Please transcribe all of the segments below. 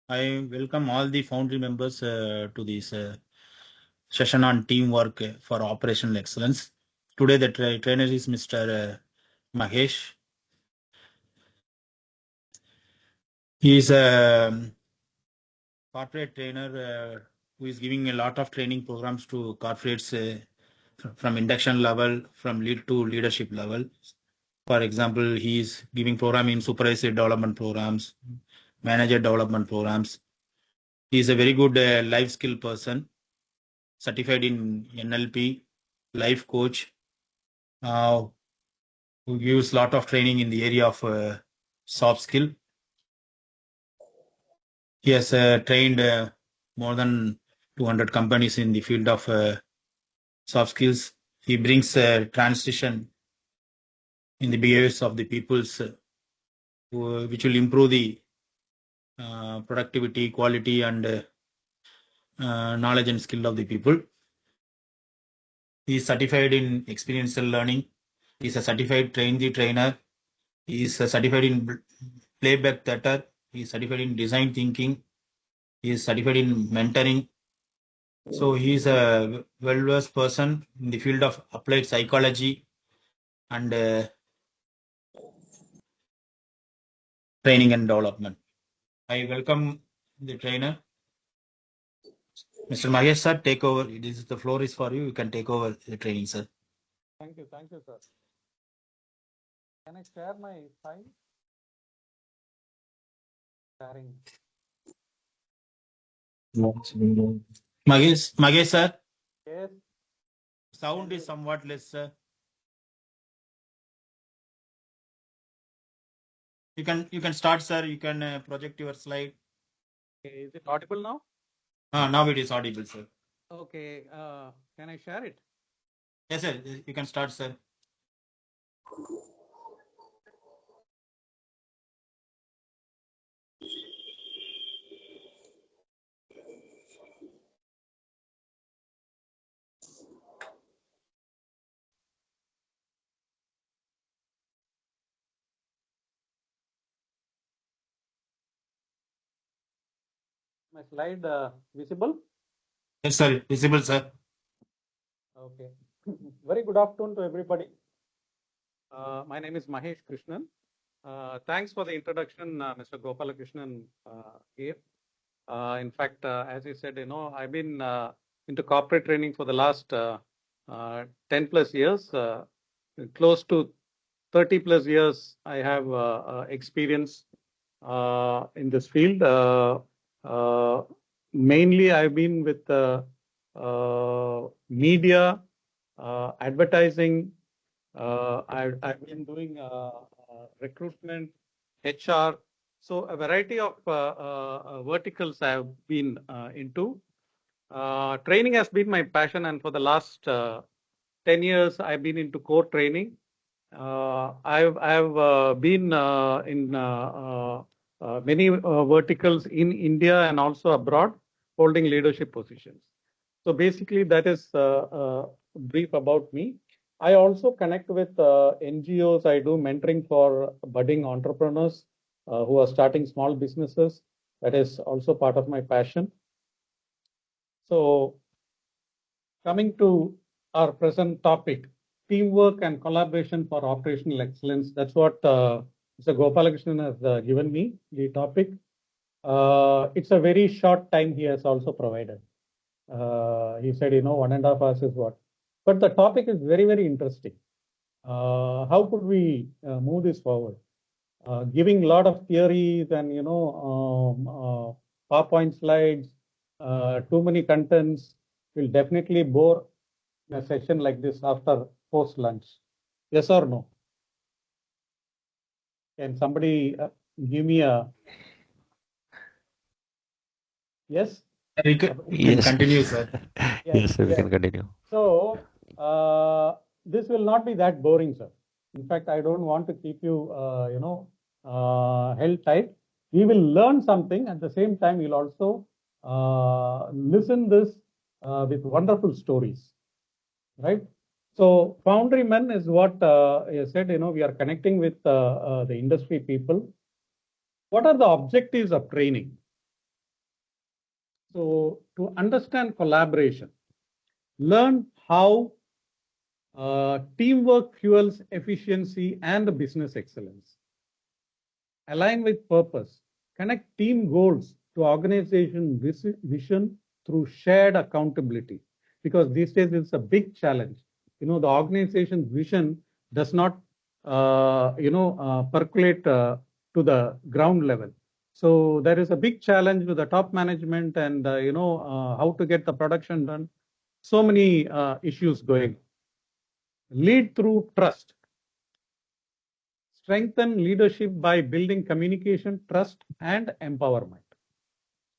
I welcome all the Foundry members to this session on teamwork for operational excellence. Today, the trainer is Mr. Mahesh. He is a corporate trainer who is giving a lot of training programs to corporates from induction level, from lead to leadership level. For example, he is giving program in supervisory development programs, manager development programs. He is a very good life skill person, certified in NLP, life coach, uh, who gives a lot of training in the area of soft skill. He has trained more than 200 companies in the field of soft skills. He brings transition in the behaviors of the peoples, which will improve the productivity, quality, and knowledge and skill of the people. He is certified in experiential learning. He is a certified trainer. He is certified in playback theater. He is certified in design thinking. He is certified in mentoring. So he is a well-versed person in the field of applied psychology and training and development. I welcome the trainer. Mr. Mahesh sir, take over. The floor is for you. You can take over the training, sir. Thank you, sir. Can I share my file? Sharing. Mahesh sir, Yes. sound is somewhat less, sir. You can start, sir. You can project your slide. Okay, is it audible now? Now it is audible, sir. Okay. Can I share it? Yes, sir. You can start, sir. My slide visible? Yes, sir. Visible, sir. Okay. Very good afternoon to everybody. My name is Mahesh Krishnan. Thanks for the introduction, Mr. Gopalakrishnan gave. In fact, as you said, I've been into corporate training for the last 10 plus years, close to 30 plus years. I have experience in this field. Mainly, I've been with media, advertising. I've been doing recruitment, HR. So a variety of verticals I have been into. Training has been my passion, and for the last 10 years, I've been into core training. I've been in many verticals in India and also abroad, holding leadership positions. So basically, that is brief about me. I also connect with NGOs. I do mentoring for budding entrepreneurs who are starting small businesses. That is also part of my passion. So coming to our present topic, teamwork and collaboration for operational excellence. That's what Mr. Gopalakrishnan has given me, the topic. It's a very short time he has also provided. He said, 1.5 hours is what. But the topic is very, very interesting. How could we move this forward? Giving a lot of theories and, PowerPoint slides, too many contents will definitely bore in a session like this after post lunch. Yes or no? Can somebody give me a yes? We can Yes. continue, sir. Yes, sir, we can continue. So this will not be that boring, sir. In fact, I don't want to keep you, held tight. We will learn something at the same time. You'll also listen this with wonderful stories, right? So Foundrymen is what you said. We are connecting with the industry people. What are the objectives of training? So to understand collaboration, learn how teamwork fuels efficiency and business excellence. Align with purpose. Connect team goals to organization vision through shared accountability. Because these days it's a big challenge. The organization's vision does not, percolate to the ground level. So there is a big challenge with the top management and, how to get the production done. So many issues going. Lead through trust. Strengthen leadership by building communication, trust, and empowerment.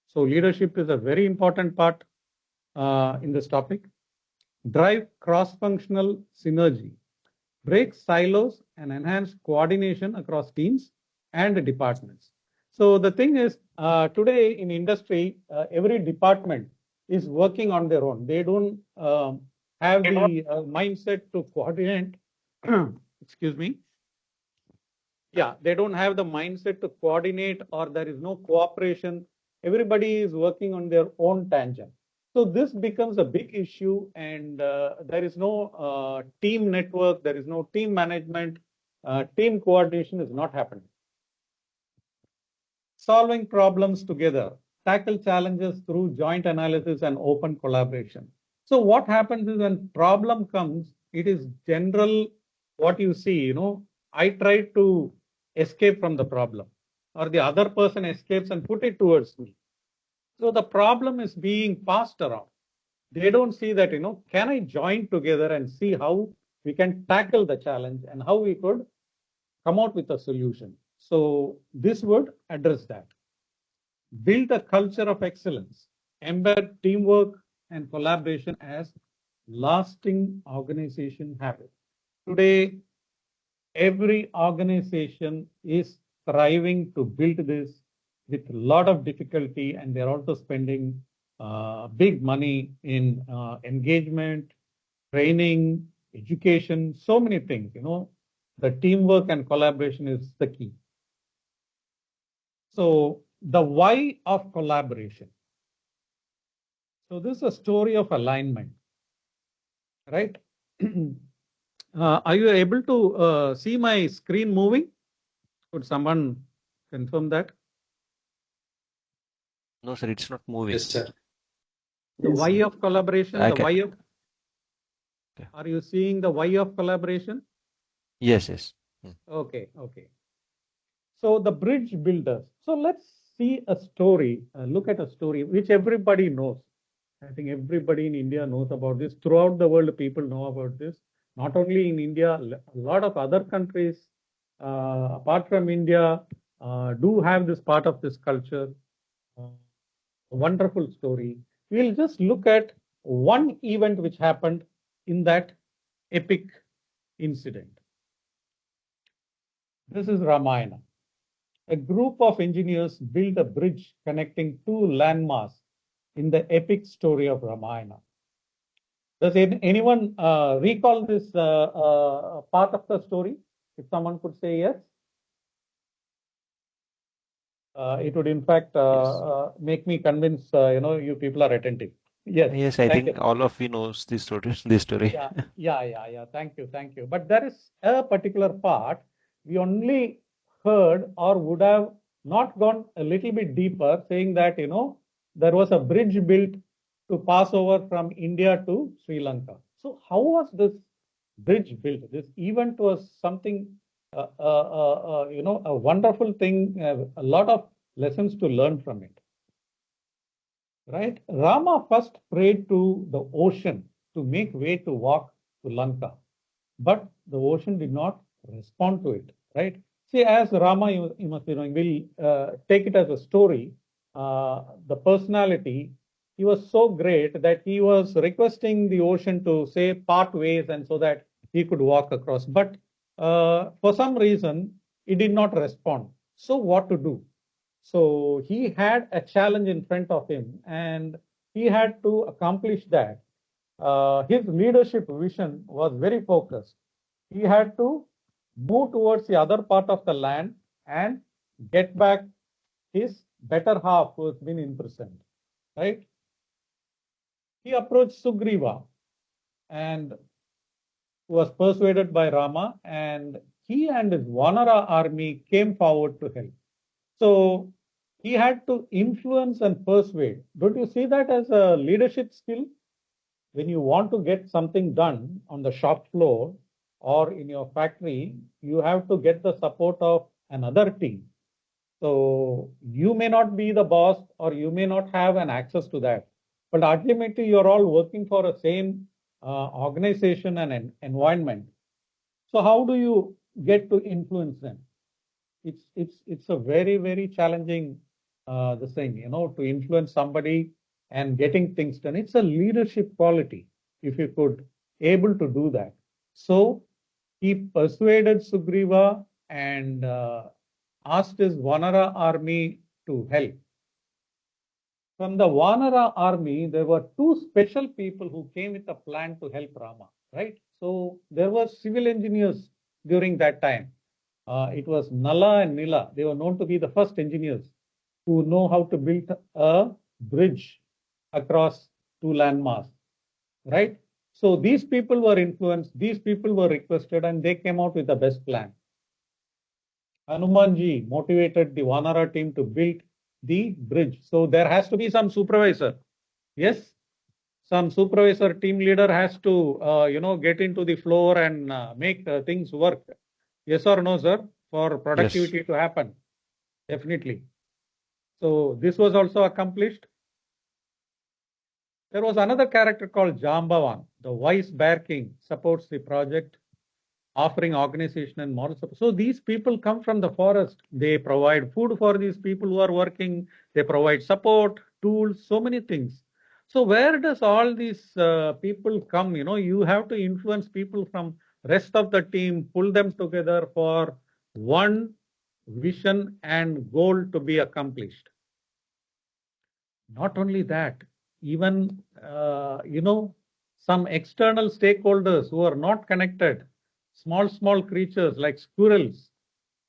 So leadership is a very important part in this topic. Drive cross-functional synergy. Break silos and enhance coordination across teams and departments. So the thing is, today in industry, every department is working on their own. They don't have the mindset to coordinate. Excuse me. Yeah, they don't have the mindset to coordinate, or there is no cooperation. Everybody is working on their own tangent. So this becomes a big issue, and there is no team network, there is no team management, team coordination is not happening. Solving problems together, tackle challenges through joint analysis and open collaboration. So what happens is when problem comes, it is general what you see, I try to escape from the problem, or the other person escapes and put it towards me. So the problem is being passed around. They don't see that, can I join together and see how we can tackle the challenge and how we could come out with a solution. So this would address that. Build a culture of excellence, embed teamwork and collaboration as lasting organization habit. Today, every organization is thriving to build this with a lot of difficulty, and they're also spending big money in engagement, training, education, so many things. The teamwork and collaboration is the key. So the why of collaboration. So this is a story of alignment, right? Are you able to see my screen moving? Could someone confirm that? No, sir, it's not moving. Yes, sir. The Yes, why sir. of collaboration, I the can. why of, Okay. are you seeing the why of collaboration? Yes, yes. Okay, okay. So the bridge builders. So let's see a story, look at a story which everybody knows. I think everybody in India knows about this. Throughout the world, people know about this. Not only in India, a lot of other countries, apart from India, do have this part of this culture. Wonderful story. We'll just look at one event which happened in that epic incident. This is Ramayana. A group of engineers built a bridge connecting two landmasses in the epic story of Ramayana. Does anyone recall this part of the story? If someone could say yes. It would in fact make me convince, you people are attentive. Yes. Yes, I Thank you. think all of you knows this story. This story. Yeah. Thank you. But there is a particular part we only heard, or would have not gone a little bit deeper, saying that, there was a bridge built to pass over from India to Sri Lanka. So how was this bridge built? This event was something, a wonderful thing, a lot of lessons to learn from it. Right? Rama first prayed to the ocean to make way to walk to Lanka, but the ocean did not respond to it. Right? See, as Rama, you must be knowing, we'll take it as a story. The personality, he was so great that he was requesting the ocean to say part ways, and so that he could walk across. But for some reason, it did not respond. So what to do? So he had a challenge in front of him, and he had to accomplish that. His leadership vision was very focused. He had to move towards the other part of the land and get back his better half who has been imprisoned. right? He approached Sugriva and was persuaded by Rama, and he and his Vanara army came forward to help. So he had to influence and persuade. Don't you see that as a leadership skill? When you want to get something done on the shop floor or in your factory, you have to get the support of another team. So you may not be the boss or you may not have an access to that, but ultimately you're all working for a same organization and an environment. So how do you get to influence them? It's a very challenging the thing, to influence somebody and getting things done. It's a leadership quality if you could able to do that. So he persuaded Sugriva and asked his Vanara army to help. From the Vanara army, there were two special people who came with a plan to help Rama, right? So there were civil engineers during that time. It was Nala and Nila. They were known to be the first engineers who know how to build a bridge across two landmass, right? So these people were influenced, these people were requested, and they came out with the best plan. Hanumanji motivated the Vanara team to build the bridge. So there has to be some supervisor. Yes, some supervisor, team leader has to, get into the floor and make things work. Yes or no, sir? For Yes. productivity to happen, definitely. So this was also accomplished. There was another character called Jambavan, the wise bear king, supports the project, offering organization and moral support. So these people come from the forest. They provide food for these people who are working. They provide support, tools, so many things. So where does all these people come? You have to influence people from rest of the team, pull them together for one vision and goal to be accomplished. Not only that, even some external stakeholders who are not connected, small creatures like squirrels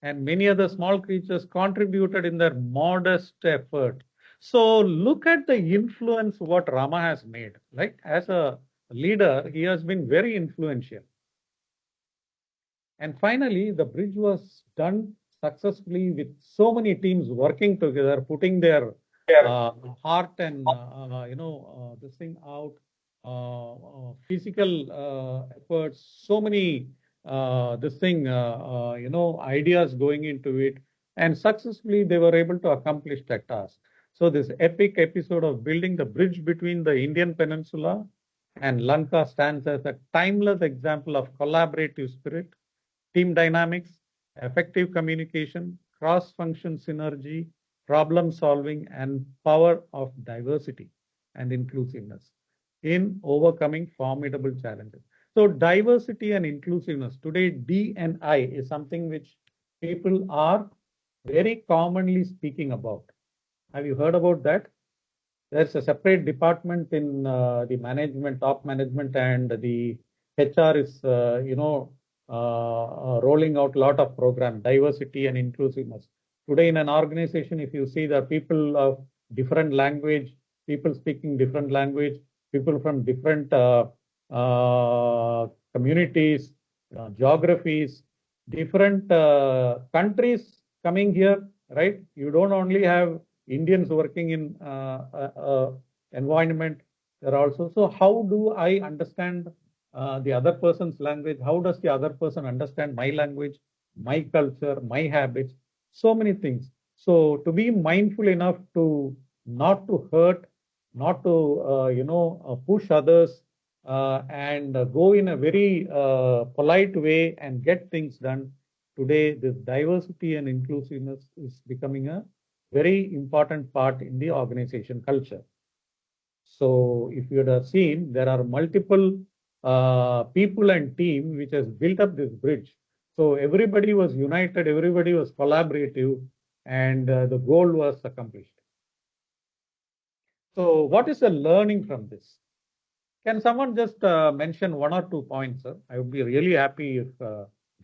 and many other small creatures contributed in their modest effort. So look at the influence what Rama has made. Like as a leader, he has been very influential. And finally, the bridge was done successfully with so many teams working together, putting their uh, heart and this thing out, physical efforts, so many ideas going into it, and successfully they were able to accomplish that task. So this epic episode of building the bridge between the Indian peninsula and Lanka stands as a timeless example of collaborative spirit, team dynamics, effective communication, cross-function synergy, problem solving, and power of diversity and inclusiveness in overcoming formidable challenges. So diversity and inclusiveness, today D&I is something which people are very commonly speaking about. Have you heard about that? There's a separate department in the management, top management, and the HR is, rolling out a lot of programs, diversity and inclusiveness. Today, in an organization, if you see the people of different language, people speaking different language, people from different communities, geographies, different countries coming here, right? You don't only have Indians working in environment. There are also, so how do I understand the other person's language? How does the other person understand my language, my culture, my habits? So many things. So to be mindful enough to not to hurt, not to push others, and go in a very polite way and get things done. Today, this diversity and inclusiveness is becoming a very important part in the organization culture. So if you would have seen, there are multiple people and team which has built up this bridge. So everybody was united, everybody was collaborative, and the goal was accomplished. So what is the learning from this? Can someone just mention one or 2 points, sir? I would be really happy if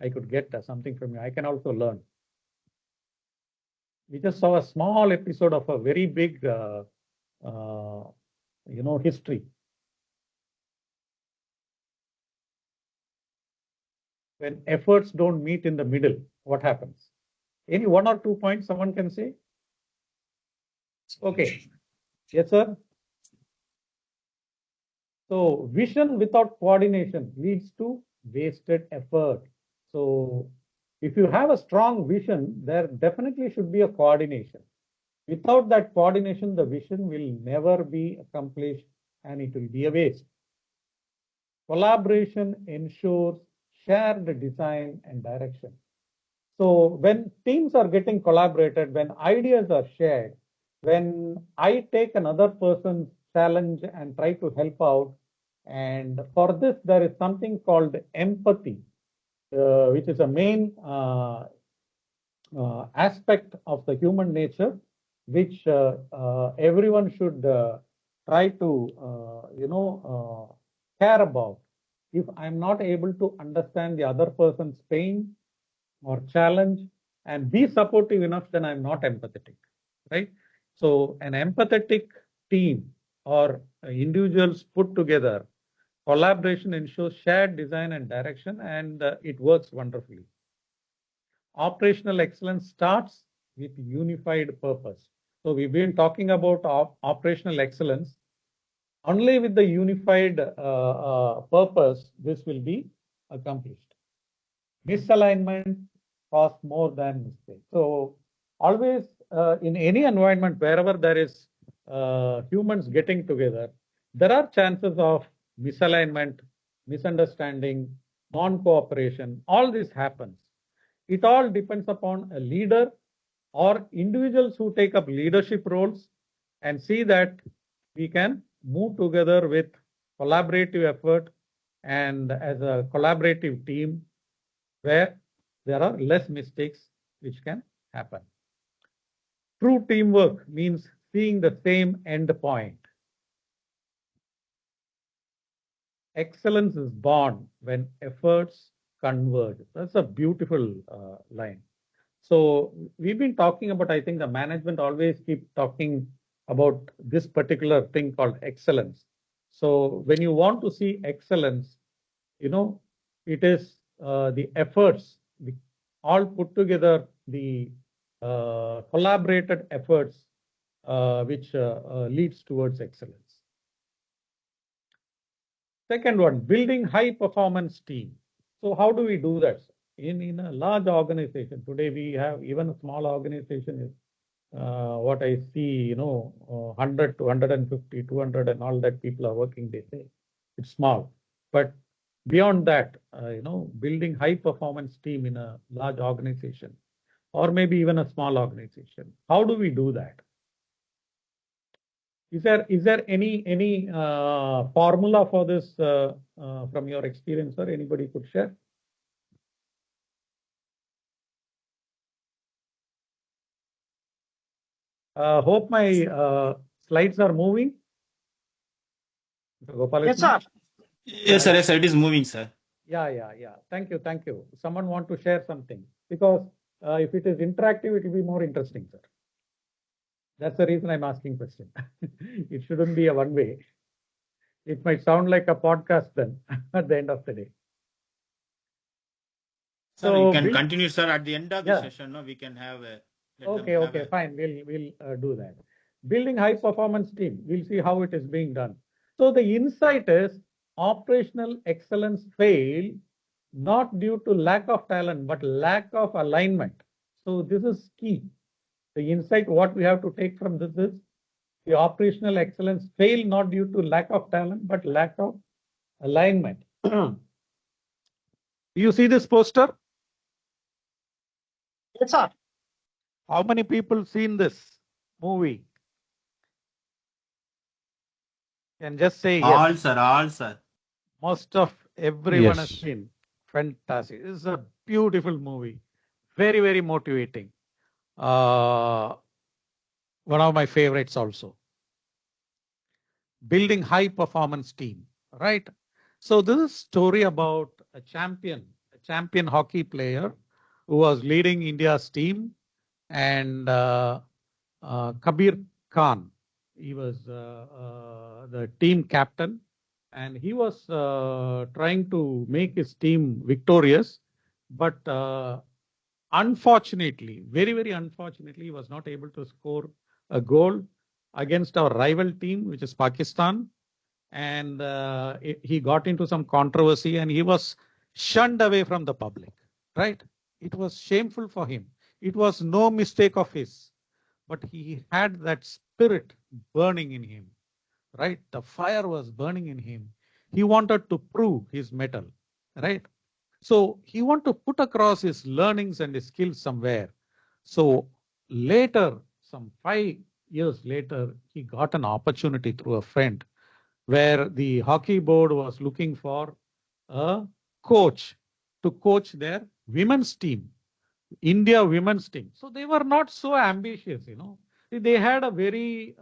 I could get something from you. I can also learn. We just saw a small episode of a very big history. When efforts don't meet in the middle, what happens? Any 1 or 2 points someone can say? Okay. Yes, sir. So vision without coordination leads to wasted effort. So if you have a strong vision, there definitely should be a coordination. Without that coordination, the vision will never be accomplished and it will be a waste. Collaboration ensures shared design and direction. So when teams are getting collaborated, when ideas are shared, when I take another person's challenge and try to help out, and for this there is something called empathy, which is a main aspect of the human nature, which everyone should try to care about. If I'm not able to understand the other person's pain or challenge and be supportive enough, then I'm not empathetic, right? So an empathetic team or individuals put together, collaboration ensures shared design and direction, and it works wonderfully. Operational excellence starts with unified purpose. So we've been talking about operational excellence. Only with the unified purpose, this will be accomplished. Misalignment costs more than mistake. So always in any environment, wherever there is humans getting together, there are chances of misalignment, misunderstanding, non-cooperation. All this happens. It all depends upon a leader or individuals who take up leadership roles and see that we can move together with collaborative effort and as a collaborative team where there are less mistakes which can happen. True teamwork means seeing the same end point. Excellence is born when efforts converge. That's a beautiful line. So we've been talking about, I think the management always keep talking about this particular thing called excellence. So when you want to see excellence, it is the efforts, all put together, the collaborated efforts, which leads towards excellence. Second one, building high performance team. So how do we do that? In a large organization, today we have even a small organization is what I see, 100 to 150, 200 and all that people are working, they say it's small. But beyond that, building high performance team in a large organization or maybe even a small organization. How do we do that? Is there any formula for this from your experience, or anybody could share? Hope my slides are moving. Yes, sir. Yes, sir. Yes, sir. It is moving, sir. Yeah. Thank you. Someone want to share something? Because if it is interactive, it will be more interesting, sir. That's the reason I'm asking question. It shouldn't be a one way. It might sound like a podcast then at the end of the day. Sir, So you can continue, sir. At the end of the Yeah. session, no, we can have a. Okay, fine. We'll do that. Building high performance team. We'll see how it is being done. So the insight is operational excellence fail not due to lack of talent, but lack of alignment. So this is key. The insight what we have to take from this is the operational excellence fail not due to lack of talent, but lack of alignment. You see this poster? Yes, sir. How many people seen this movie? Can just say yes. All, sir. All, sir. Most of everyone has Yes. seen. Fantastic. This is a beautiful movie. Very, very motivating. One of my favorites also. Building high performance team, right? So this is a story about a champion hockey player who was leading India's team, and Kabir Khan. He was the team captain, and he was trying to make his team victorious. But unfortunately, very, very unfortunately, he was not able to score a goal against our rival team, which is Pakistan. And he got into some controversy and he was shunned away from the public, right? It was shameful for him. It was no mistake of his, but he had that spirit burning in him, right? The fire was burning in him. He wanted to prove his mettle, right? So he wanted to put across his learnings and his skills somewhere. So later, some 5 years later, he got an opportunity through a friend where the hockey board was looking for a coach to coach their women's team, India women's team. So they were not so ambitious, you know. They had a very,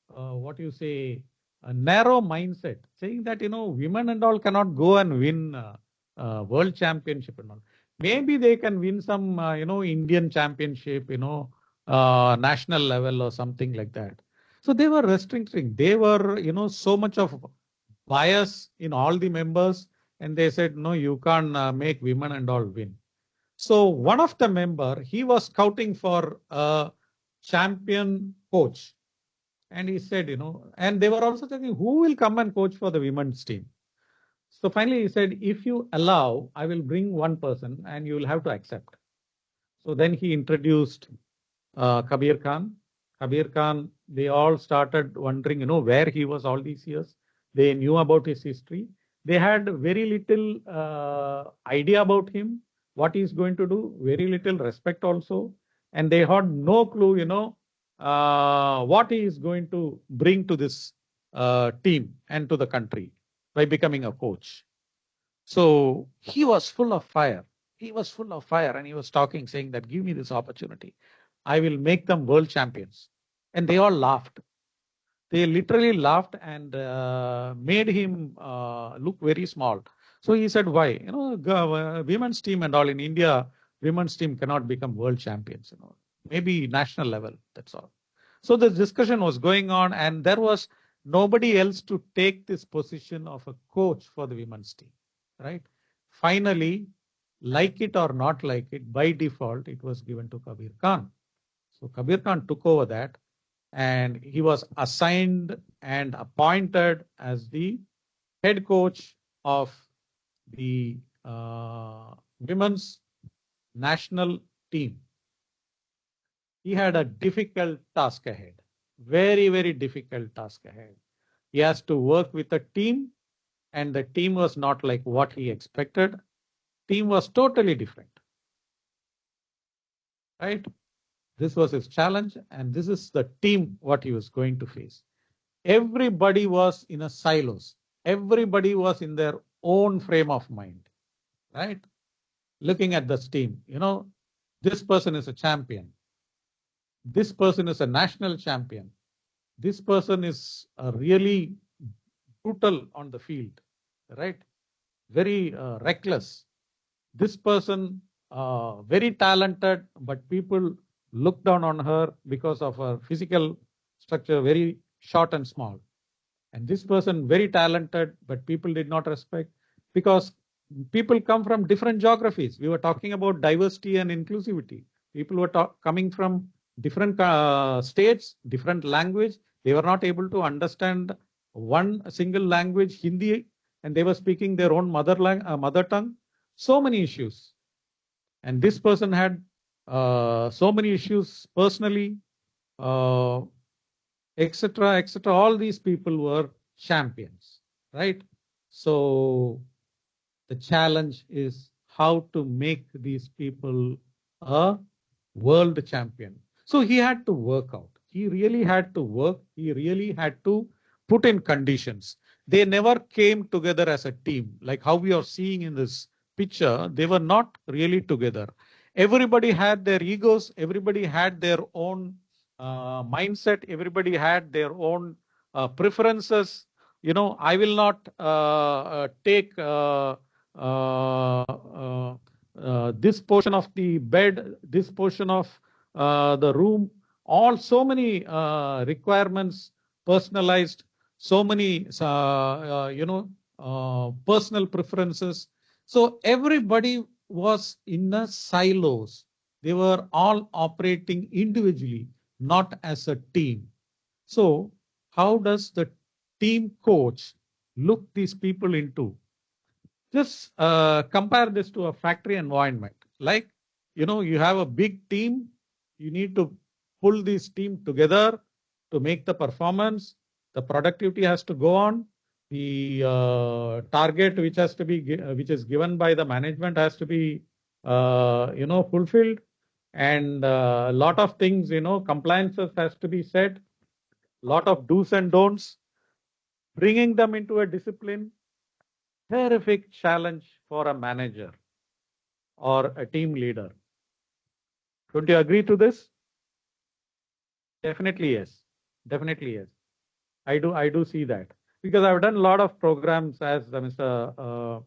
what you say, a narrow mindset, saying that, you know, women and all cannot go and win world championship and all. Maybe they can win some, Indian championship, national level or something like that. So they were restricting. They were, so much of bias in all the members, and they said, no, you can't make women and all win. So one of the member, he was scouting for a champion coach. And he said, and they were also thinking, who will come and coach for the women's team? So finally he said, if you allow, I will bring one person and you will have to accept. So then he introduced Kabir Khan. Kabir Khan, they all started wondering, where he was all these years. They knew about his history. They had very little idea about him, what he's going to do, very little respect also. And they had no clue, what he is going to bring to this team and to the country by becoming a coach. So he was full of fire. He was full of fire and he was talking, saying that, give me this opportunity. I will make them world champions. And they all laughed. They literally laughed and made him look very small. So he said, why? Women's team and all in India, women's team cannot become world champions. Maybe national level. That's all. So the discussion was going on, and there was nobody else to take this position of a coach for the women's team, right? Finally, like it or not like it, by default, it was given to Kabir Khan. So Kabir Khan took over that, and he was assigned and appointed as the head coach of the women's national team. He had a difficult task ahead, very, very difficult task ahead. He has to work with a team, and the team was not like what he expected. Team was totally different, right? This was his challenge, and this is the team what he was going to face. Everybody was in a silos. Everybody was in their own frame of mind, right? Looking at this team, this person is a champion. This person is a national champion. This person is really brutal on the field, right? Very reckless. This person, very talented, but people look down on her because of her physical structure, very short and small. And this person, very talented, but people did not respect because people come from different geographies. We were talking about diversity and inclusivity. People were coming from different states, different language. They were not able to understand one single language, Hindi, and they were speaking their own mother tongue. So many issues. And this person had so many issues personally, etc., etc. All these people were champions, right? So the challenge is how to make these people a world champion. So he had to work out. He really had to work. He really had to put in conditions. They never came together as a team. Like how we are seeing in this picture, they were not really together. Everybody had their egos. Everybody had their own mindset. Everybody had their own preferences. I will not take this portion of the bed, this portion of the room, so many requirements personalized, so many personal preferences. So everybody was in a silos. They were all operating individually, not as a team. So how does the team coach look these people into? Just compare this to a factory environment. Like, you have a big team, you need to pull this team together to make the performance. The productivity has to go on. The target which has to be which is given by the management has to be fulfilled, and a lot of things, compliances has to be set. Lot of do's and don'ts. Bringing them into a discipline, terrific challenge for a manager or a team leader. Don't you agree to this? Definitely yes. Definitely yes. I do see that, because I've done a lot of programs, as Mr.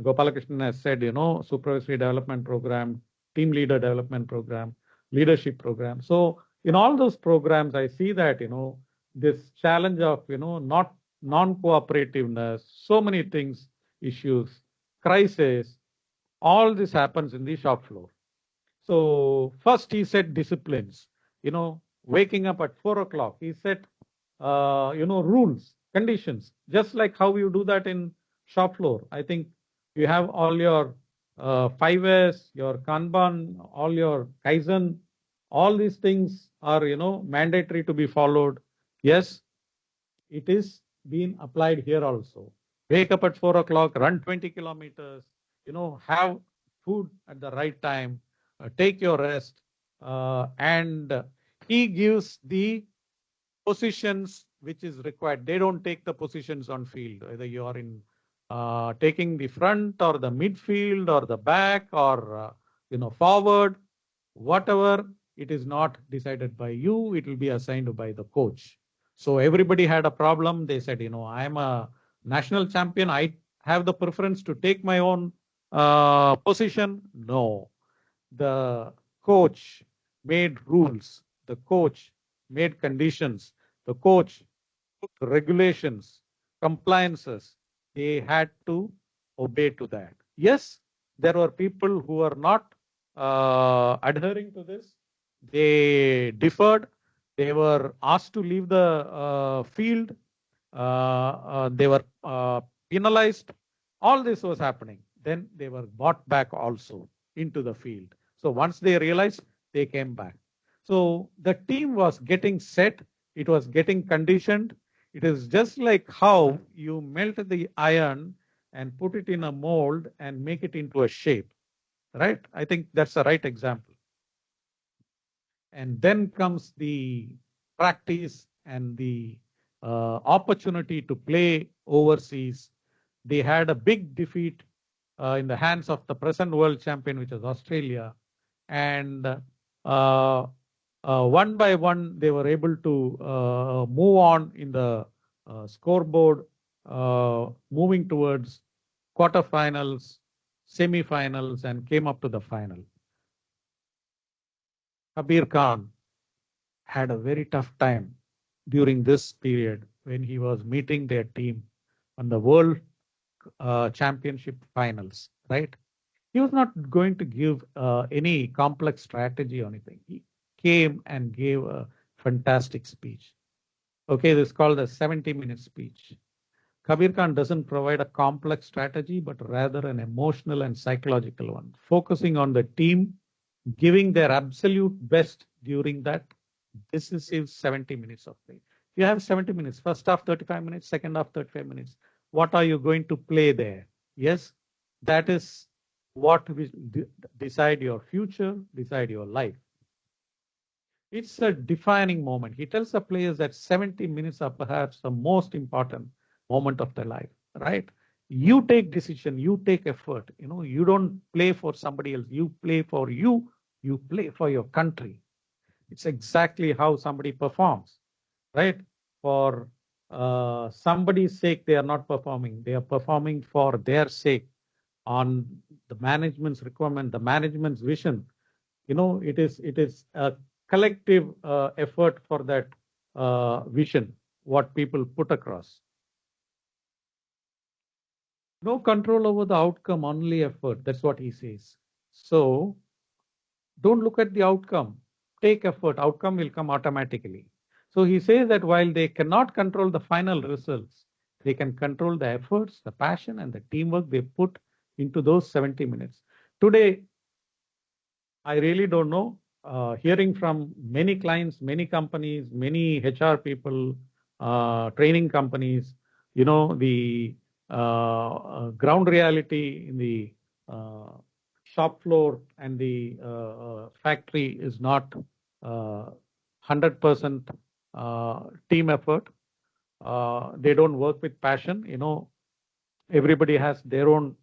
Gopalakrishnan has said, supervisory development program, team leader development program, leadership program. So in all those programs, I see that, this challenge of, not non-cooperativeness, so many things, issues, crisis, all this happens in the shop floor. So first he said disciplines, waking up at 4 o'clock. He said, rules, conditions, just like how you do that in shop floor. I think you have all your 5S, your Kanban, all your Kaizen, all these things are, mandatory to be followed. Yes, it is being applied here also. Wake up at 4 o'clock, run 20 kilometers, have food at the right time, take your rest, and he gives the positions which is required. They don't take the positions on field, whether you are in taking the front or the midfield or the back or forward, whatever. It is not decided by you, it will be assigned by the coach. So everybody had a problem. They said, I am a national champion, I have the preference to take my own position. No, the coach made rules, the coach made conditions, the coach put regulations, compliances. They had to obey to that. Yes, there were people who were not adhering to this. They differed. They were asked to leave the field. They were penalized. All this was happening. Then they were brought back also into the field. So once they realized, they came back. So the team was getting set. It was getting conditioned. It is just like how you melt the iron and put it in a mold and make it into a shape, right? I think that's the right example. And then comes the practice and the opportunity to play overseas. They had a big defeat in the hands of the present world champion, which is Australia. And one by one, they were able to move on in the scoreboard, moving towards quarterfinals, semifinals, and came up to the final. Kabir Khan had a very tough time during this period when he was meeting their team on the world championship finals, right? He was not going to give any complex strategy or anything. He came and gave a fantastic speech. Okay, this is called a 70-minute speech. Kabir Khan doesn't provide a complex strategy, but rather an emotional and psychological one, focusing on the team, giving their absolute best during that decisive 70 minutes of play. You have 70 minutes, first half 35 minutes, second half 35 minutes. What are you going to play there? Yes, that is what will decide your future, decide your life. It's a defining moment. He tells the players that 70 minutes are perhaps the most important moment of their life, right? You take decision, you take effort. You don't play for somebody else. You play for you. You play for your country. It's exactly how somebody performs, right? For somebody's sake, they are not performing. They are performing for their sake, on the management's requirement, the management's vision. It is a collective effort for that vision, what people put across. No control over the outcome, only effort. That's what he says. So don't look at the outcome. Take effort. Outcome will come automatically. So he says that while they cannot control the final results, they can control the efforts, the passion, and the teamwork they put into those 70 minutes. Today, I really don't know. Hearing from many clients, many companies, many HR people, training companies, the ground reality in the shop floor and the factory is not 100% team effort. They don't work with passion. Everybody has their own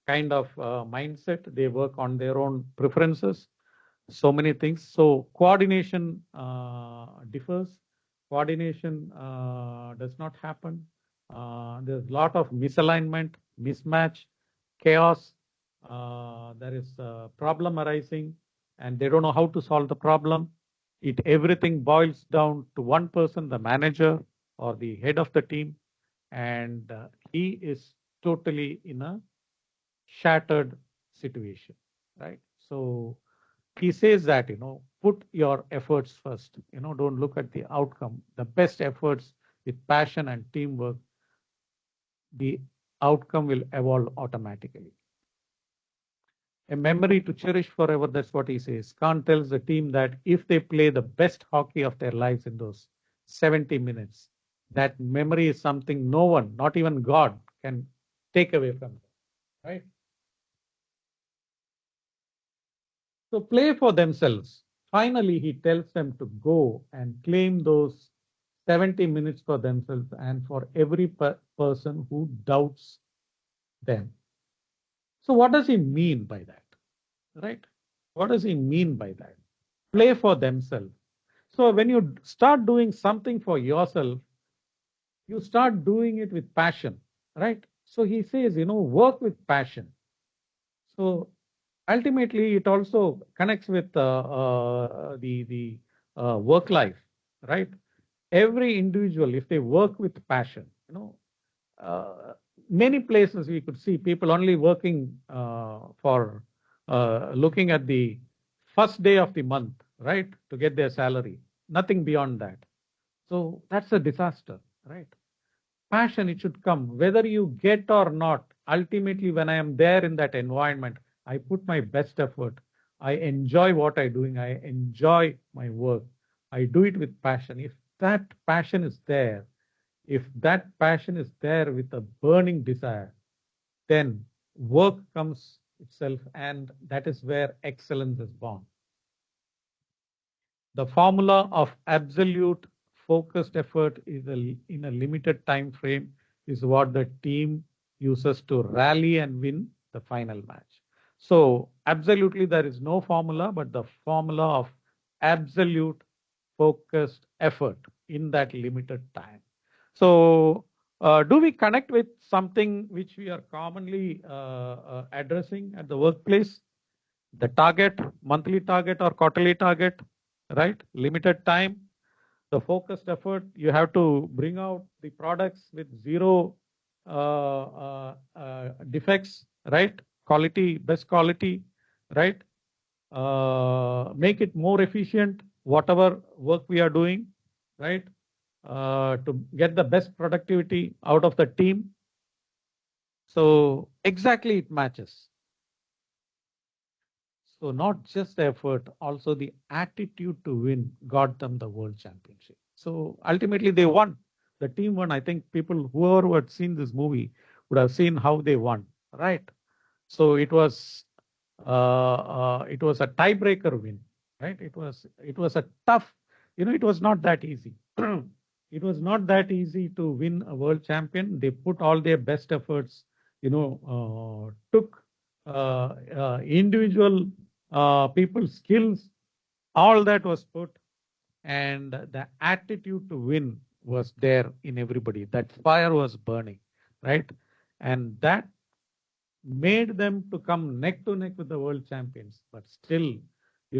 kind of mindset. They work on their own preferences, so many things. So coordination differs. Coordination does not happen. There's a lot of misalignment, mismatch, chaos. There is a problem arising, and they don't know how to solve the problem. Everything boils down to one person, the manager or the head of the team, and he is totally in a shattered situation, right? So he says that, put your efforts first, don't look at the outcome. The best efforts with passion and teamwork, the outcome will evolve automatically. A memory to cherish forever, that's what he says. Khan tells the team that if they play the best hockey of their lives in those 70 minutes, that memory is something no one, not even God, can take away from them, right? So play for themselves. Finally, he tells them to go and claim those 70 minutes for themselves and for every person who doubts them. So what does he mean by that? Right? What does he mean by that? Play for themselves. So when you start doing something for yourself, you start doing it with passion, right? So he says, work with passion. So ultimately, it also connects with the work life, right? Every individual, if they work with passion, many places we could see people only working for looking at the first day of the month, right, to get their salary, nothing beyond that. So that's a disaster, right? Passion, it should come whether you get or not. Ultimately, when I am there in that environment, I put my best effort. I enjoy what I'm doing. I enjoy my work. I do it with passion. If that passion is there, with a burning desire, then work comes itself, and that is where excellence is born. The formula of absolute focused effort is in a limited time frame is what the team uses to rally and win the final match. So absolutely there is no formula, but the formula of absolute focused effort in that limited time. So do we connect with something which we are commonly addressing at the workplace? The target, monthly target or quarterly target, right? Limited time, the focused effort. You have to bring out the products with zero defects, right? Quality, best quality, right? Make it more efficient, whatever work we are doing, right? To get the best productivity out of the team. So exactly it matches. So not just the effort, also the attitude to win got them the world championship. So ultimately they won. The team won. I think people, whoever had seen this movie, would have seen how they won, right? So it was a tiebreaker win, right? It was a tough, it was not that easy. It was not that easy to win a world champion. They put all their best efforts, took individual people's skills, all that was put, and the attitude to win was there in everybody. That fire was burning, right? And that made them to come neck to neck with the world champions. But still,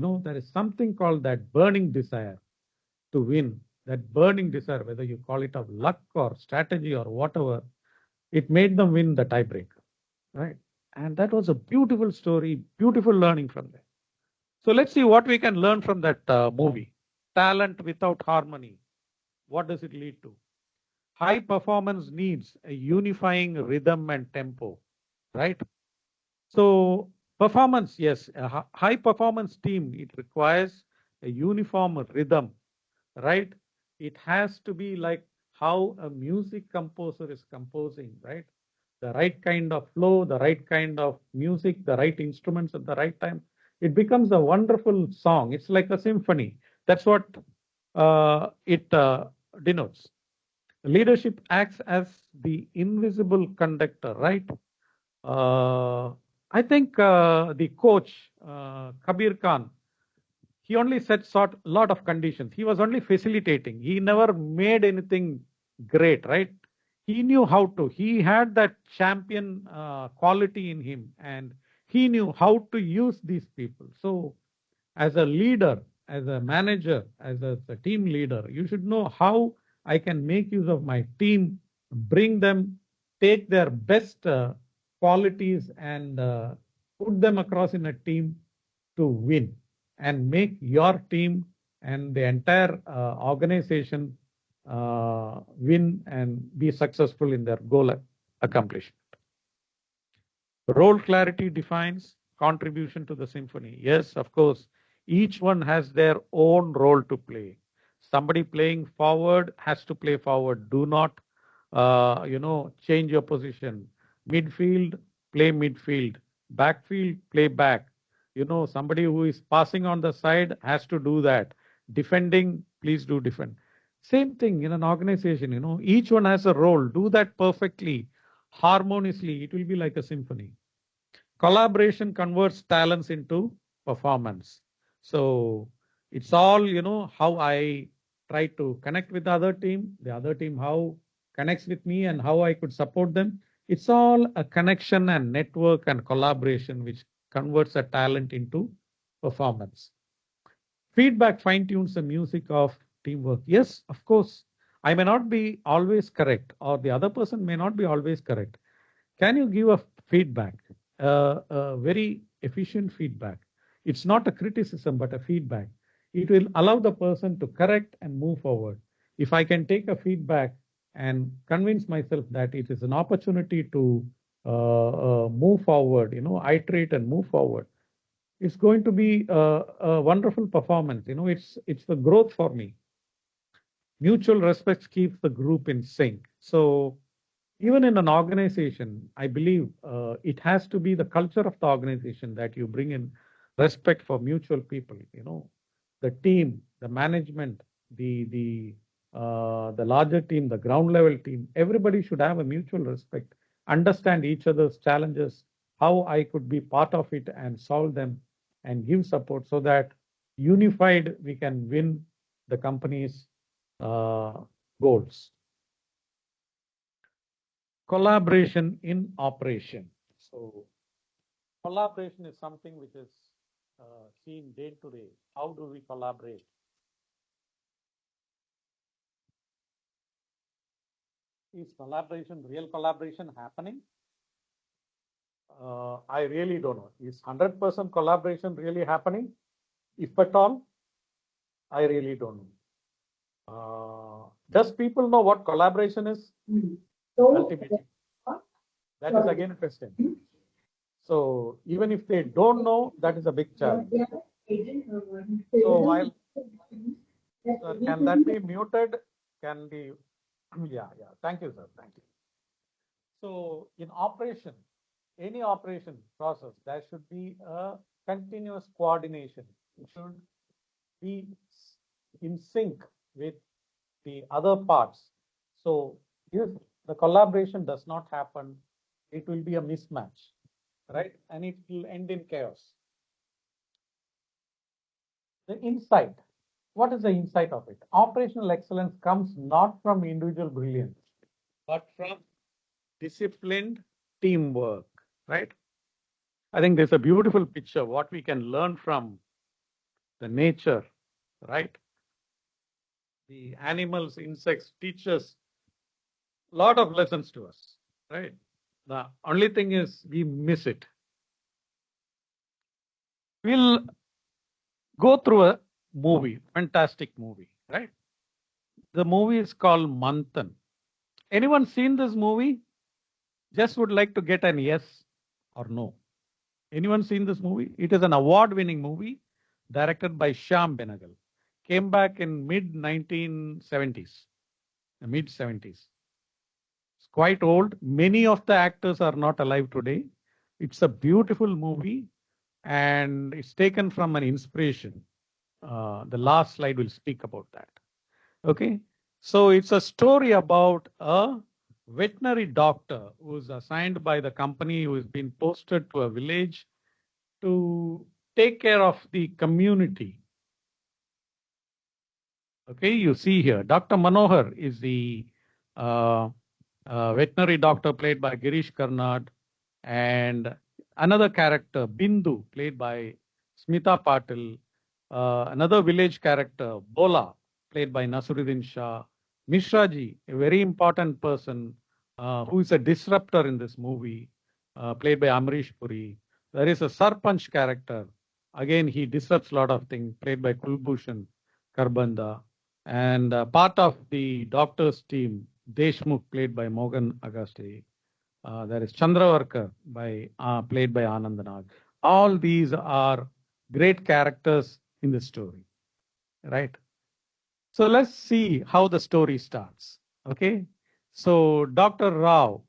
there is something called that burning desire to win, that burning desire, whether you call it of luck or strategy or whatever, it made them win the tiebreaker, right? And that was a beautiful story, beautiful learning from that. So let's see what we can learn from that movie. Talent without harmony. What does it lead to? High performance needs a unifying rhythm and tempo, right? So performance, yes, a high performance team, it requires a uniform rhythm, right? It has to be like how a music composer is composing, right? The right kind of flow, the right kind of music, the right instruments at the right time. It becomes a wonderful song. It's like a symphony. That's what it denotes. Leadership acts as the invisible conductor, right? Uh, I think the coach, Kabir Khan, he only set sort lot of conditions. He was only facilitating. He never made anything great, right? He knew how to. He had that champion quality in him, and he knew how to use these people. So, as a leader, as a manager, as a team leader, you should know how I can make use of my team, bring them, take their best qualities, and put them across in a team to win and make your team and the entire organization win and be successful in their goal accomplishment. Role clarity defines contribution to the symphony. Yes, of course, each one has their own role to play. Somebody playing forward has to play forward. Do not, change your position. Midfield, play midfield. Backfield, play back. Somebody who is passing on the side has to do that. Defending, please do defend. Same thing in an organization, each one has a role. Do that perfectly, harmoniously. It will be like a symphony. Collaboration converts talents into performance. So it's all, how I try to connect with the other team how connects with me and how I could support them. It's all a connection and network and collaboration which converts a talent into performance. Feedback fine tunes the music of teamwork. Yes, of course. I may not be always correct, or the other person may not be always correct. Can you give a feedback, a very efficient feedback? It's not a criticism, but a feedback. It will allow the person to correct and move forward. If I can take a feedback and convince myself that it is an opportunity to move forward, iterate and move forward, it's going to be a wonderful performance. It's the growth for me. Mutual respect keeps the group in sync. So even in an organization, I believe it has to be the culture of the organization that you bring in respect for mutual people. The team, the management, the larger team, the ground level team. Everybody should have a mutual respect, understand each other's challenges, how I could be part of it and solve them, and give support so that unified we can win the company's uh, goals. Collaboration in operation. So collaboration is something which is seen day to day. How do we collaborate? Is collaboration, real collaboration happening? I really don't know. Is 100% collaboration really happening? If at all, I really don't know. Does people know what collaboration is? Ultimately, that is again a question. So even if they don't know, that is a big challenge. So while sir, can that be muted? Can be, yeah. Thank you, sir. Thank you. So in operation, any operation process, there should be a continuous coordination. It should be in sync with the other parts. So if the collaboration does not happen, it will be a mismatch, right? And it will end in chaos. The insight. What is the insight of it? Operational excellence comes not from individual brilliance, but from disciplined teamwork, right? I think there's a beautiful picture what we can learn from the nature, right? The animals, insects teach us a lot of lessons to us, right? The only thing is we miss it. We'll go through a movie, fantastic movie, right? The movie is called Manthan. Anyone seen this movie? Just would like to get an yes or no. Anyone seen this movie? It is an award-winning movie directed by Shyam Benegal. Came back in mid 1970s, mid 70s. It's quite old. Many of the actors are not alive today. It's a beautiful movie and it's taken from an inspiration. The last slide will speak about that. Okay. So it's a story about a veterinary doctor who's assigned by the company, who has been posted to a village to take care of the community. Okay, you see here, Dr. Manohar is the veterinary doctor played by Girish Karnad, and another character, Bindu, played by Smita Patil, another village character, Bola, played by Nasiruddin Shah, Mishraji, a very important person who is a disruptor in this movie, played by Amrish Puri. There is a Sarpanch character. Again, he disrupts a lot of things, played by Kulbhushan Karbanda. And part of the doctor's team, Deshmukh, played by Mogan Agaste. There is Chandravarkar, played by Anandanag. All these are great characters in the story, right? So let's see how the story starts. Okay. So Dr. Rao,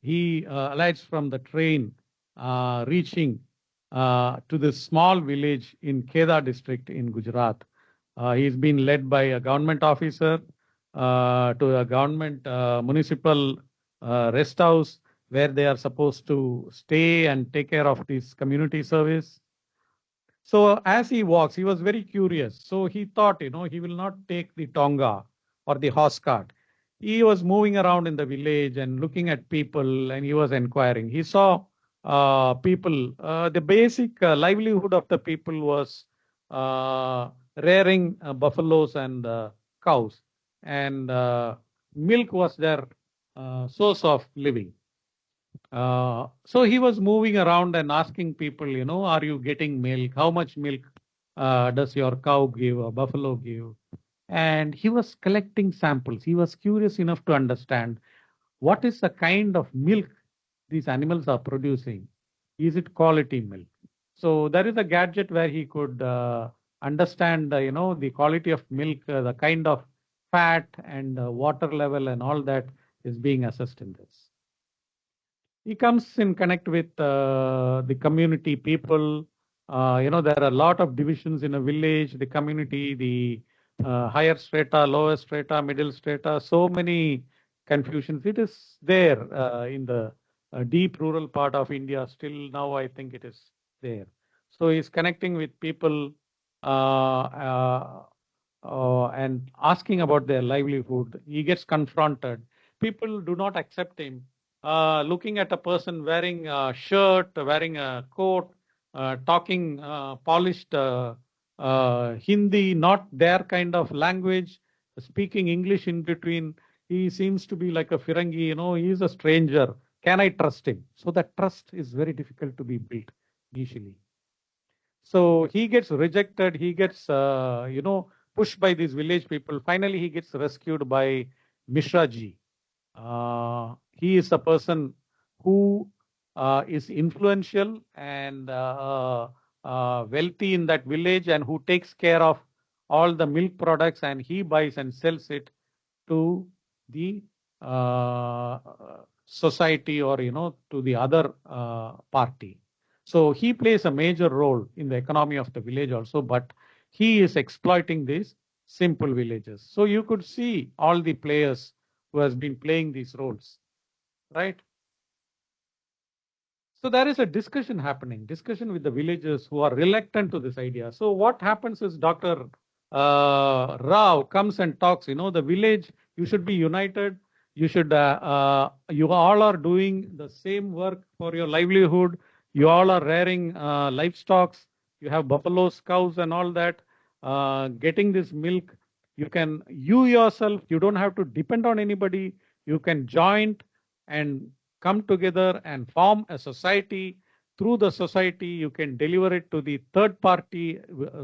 he alights from the train, reaching to this small village in Kedah district in Gujarat. He's been led by a government officer to a government municipal rest house where they are supposed to stay and take care of this community service. So as he walks, he was very curious. So he thought, he will not take the tonga or the horse cart. He was moving around in the village and looking at people, and he was inquiring. He saw people. The basic livelihood of the people was rearing buffaloes and cows, and milk was their source of living. So he was moving around and asking people, are you getting milk? How much milk does your cow give or buffalo give? And he was collecting samples. He was curious enough to understand what is the kind of milk these animals are producing. Is it quality milk? So there is a gadget where he could understand, the quality of milk, the kind of fat and water level and all that is being assessed in this. He comes in connect with the community people. There are a lot of divisions in a village, the community, the higher strata, lower strata, middle strata, so many confusions. It is there in the deep rural part of India. Still now, I think it is there. So he's connecting with people and asking about their livelihood. He gets confronted. People do not accept him. Looking at a person wearing a shirt, wearing a coat, talking polished Hindi, not their kind of language, speaking English in between. He seems to be like a Firangi, he is a stranger. Can I trust him? So that trust is very difficult to be built initially. So he gets rejected. He gets, pushed by these village people. Finally, he gets rescued by Mishra ji. He is a person who is influential and wealthy in that village, and who takes care of all the milk products, and he buys and sells it to the uh, society, or to the other party. So he plays a major role in the economy of the village also, but he is exploiting these simple villages. So you could see all the players who has been playing these roles, right? So there is a discussion with the villagers who are reluctant to this idea. So what happens is Dr. Rao comes and talks, the village, you should be united. You all are doing the same work for your livelihood. You all are rearing livestock. You have buffaloes, cows and all that. getting this milk. You yourself, you don't have to depend on anybody. You can join and come together and form a society. Through the society, you can deliver it to the third party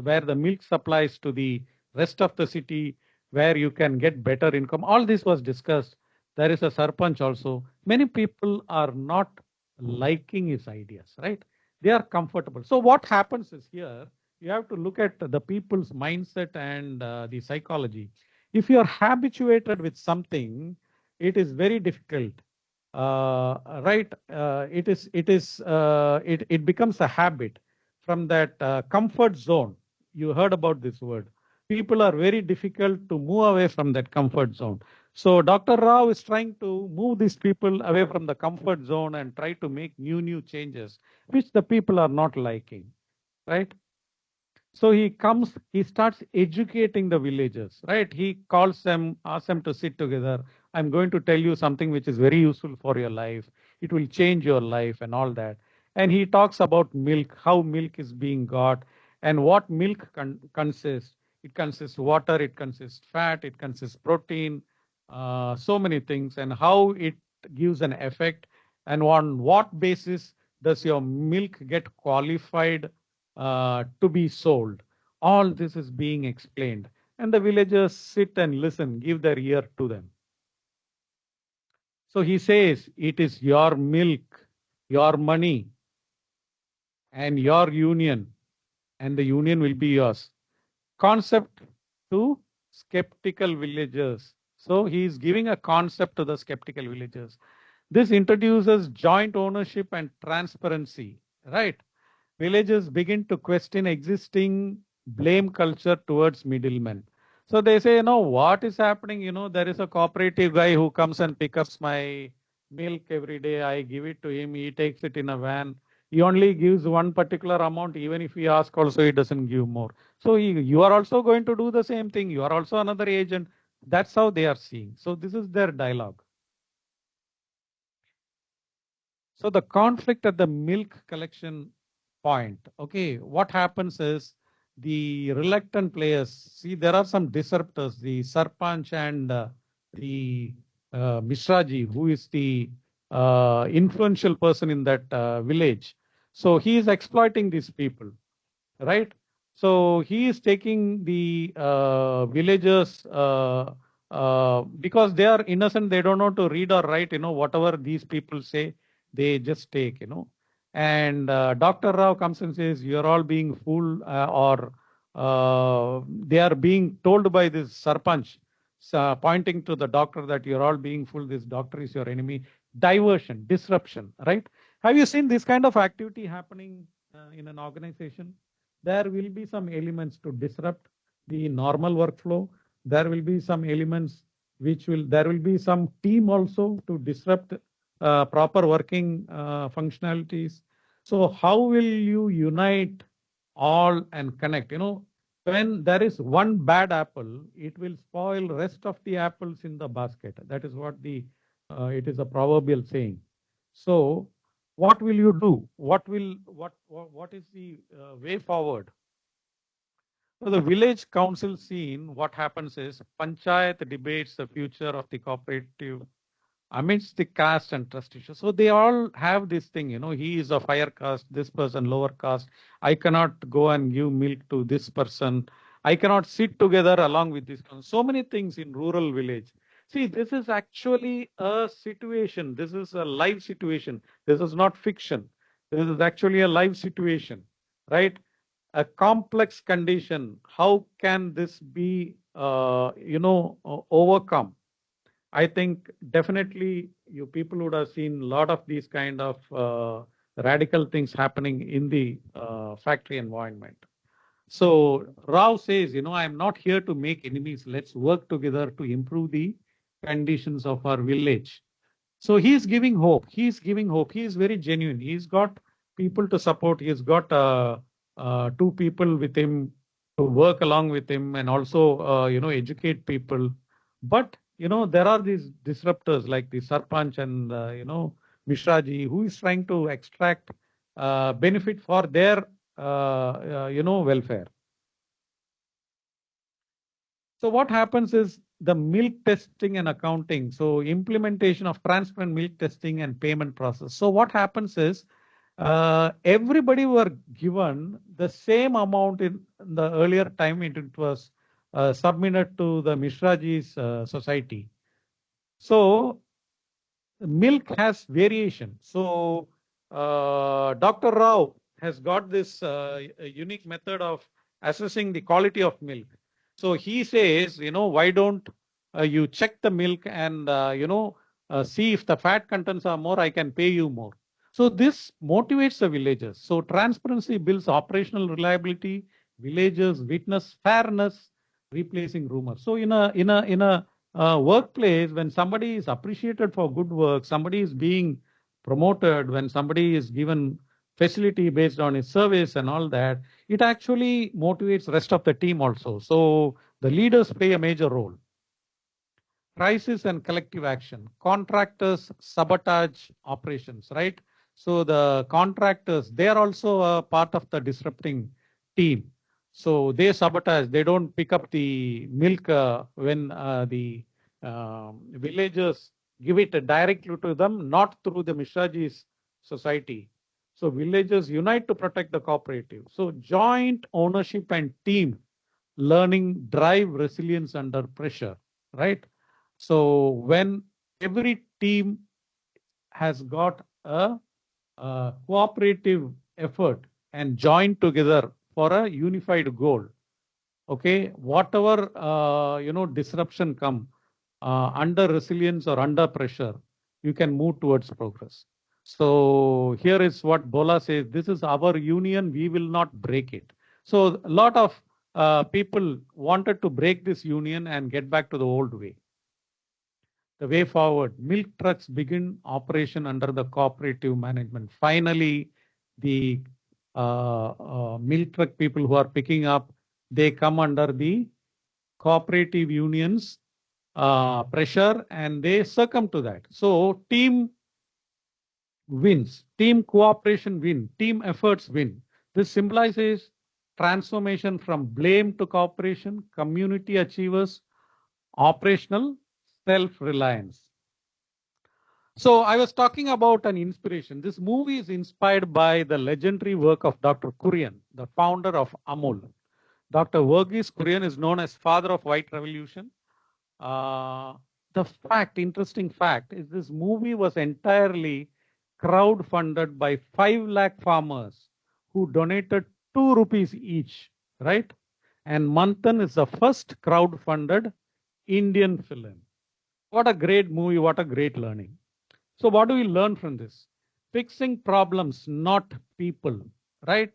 where the milk supplies to the rest of the city, where you can get better income. All this was discussed. There is a sarpanch also. Many people are not liking his ideas, right? They are comfortable. So what happens is here, you have to look at the people's mindset and the psychology. If you are habituated with something, it is very difficult, right? It becomes a habit from that comfort zone. You heard about this word. People are very difficult to move away from that comfort zone. So Dr. Rao is trying to move these people away from the comfort zone and try to make new changes, which the people are not liking, right? So he starts educating the villagers, right? He calls them, asks them to sit together. I'm going to tell you something which is very useful for your life. It will change your life and all that. And he talks about milk, how milk is being got, and what milk consists. It consists water, it consists fat, it consists protein, so many things, and how it gives an effect, and on what basis does your milk get qualified to be sold. All this is being explained. And the villagers sit and listen, give their ear to them. So he says, it is your milk, your money, and your union, and the union will be yours. Concept to skeptical villagers. So he is giving a concept to the skeptical villagers. This introduces joint ownership and transparency, right? Villagers begin to question existing blame culture towards middlemen. So they say, what is happening? There is a cooperative guy who comes and picks up my milk every day. I give it to him. He takes it in a van. He only gives one particular amount. Even if we ask also, he doesn't give more. So you are also going to do the same thing. You are also another agent. That's how they are seeing. So this is their dialogue. So the conflict at the milk collection point, okay, what happens is the reluctant players, see, there are some disruptors, the Sarpanch and the Mishraji, who is the influential person in that village. So he is exploiting these people, right? So he is taking the villagers because they are innocent, they don't know to read or write, whatever these people say, they just take, And Dr. Rao comes and says, you're all being fooled, or they are being told by this Sarpanch, pointing to the doctor that you're all being fooled, this doctor is your enemy. Diversion, disruption, right? Have you seen this kind of activity happening in an organization? There will be some elements to disrupt the normal workflow. There will be some elements there will be some team also to disrupt proper working functionalities. So how will you unite all and connect? When there is one bad apple, it will spoil rest of the apples in the basket. That is what it is a proverbial saying. So what will you do? What is the way forward? So the village council scene, what happens is panchayat debates the future of the cooperative amidst the caste and trust issues. So they all have this thing, he is of higher caste, this person lower caste. I cannot go and give milk to this person. I cannot sit together along with this person. So many things in rural village. See, this is actually a situation. This is a live situation. This is not fiction. This is actually a live situation, right? A complex condition. How can this be, overcome? I think definitely you people would have seen a lot of these kind of radical things happening in the factory environment. So Rao says, I'm not here to make enemies. Let's work together to improve the conditions of our village. So he's giving hope. He's giving hope. He is very genuine. He's got people to support. He's got two people with him to work along with him and also, educate people. But, there are these disruptors like the Sarpanch and, Mishraji, who is trying to extract benefit for their, welfare. So what happens is the milk testing and accounting. So implementation of transparent milk testing and payment process. So what happens is everybody were given the same amount in the earlier time it was submitted to the Mishraji's society. So milk has variation. So Dr. Rao has got this unique method of assessing the quality of milk. So he says, why don't you check the milk and, see if the fat contents are more, I can pay you more. So this motivates the villagers. So transparency builds operational reliability. Villagers witness fairness, replacing rumors. So in a workplace, when somebody is appreciated for good work, somebody is being promoted, when somebody is given facility based on his service and all that, it actually motivates rest of the team also. So the leaders play a major role. Crisis and collective action. Contractors sabotage operations, right? So the contractors, they are also a part of the disrupting team. So they sabotage, they don't pick up the milk when the villagers give it directly to them, not through the Mishraji's society. So villagers unite to protect the cooperative. So joint ownership and team learning drive resilience under pressure, right? So when every team has got a cooperative effort and joined together for a unified goal, okay, whatever disruption come under resilience or under pressure, you can move towards progress. So here is what Bola says: this is our union, we will not break it. So a lot of people wanted to break this union and get back to the old way. The way forward: milk trucks begin operation under the cooperative management. Finally, the milk truck people who are picking up, they come under the cooperative unions pressure and they succumb to that. So team wins, team cooperation win, team efforts win. This symbolizes transformation from blame to cooperation, community achievers, operational self-reliance. So I was talking about an inspiration. This movie is inspired by the legendary work of Dr. Kurian, the founder of Amul. Dr. Verghese Kurian is known as father of white revolution. The interesting fact is this movie was entirely crowd funded by 5 lakh farmers who donated 2 rupees each, right? And Manthan is the first crowd funded Indian film. What a great movie, what a great learning. So what do we learn from this? Fixing problems, not people, right?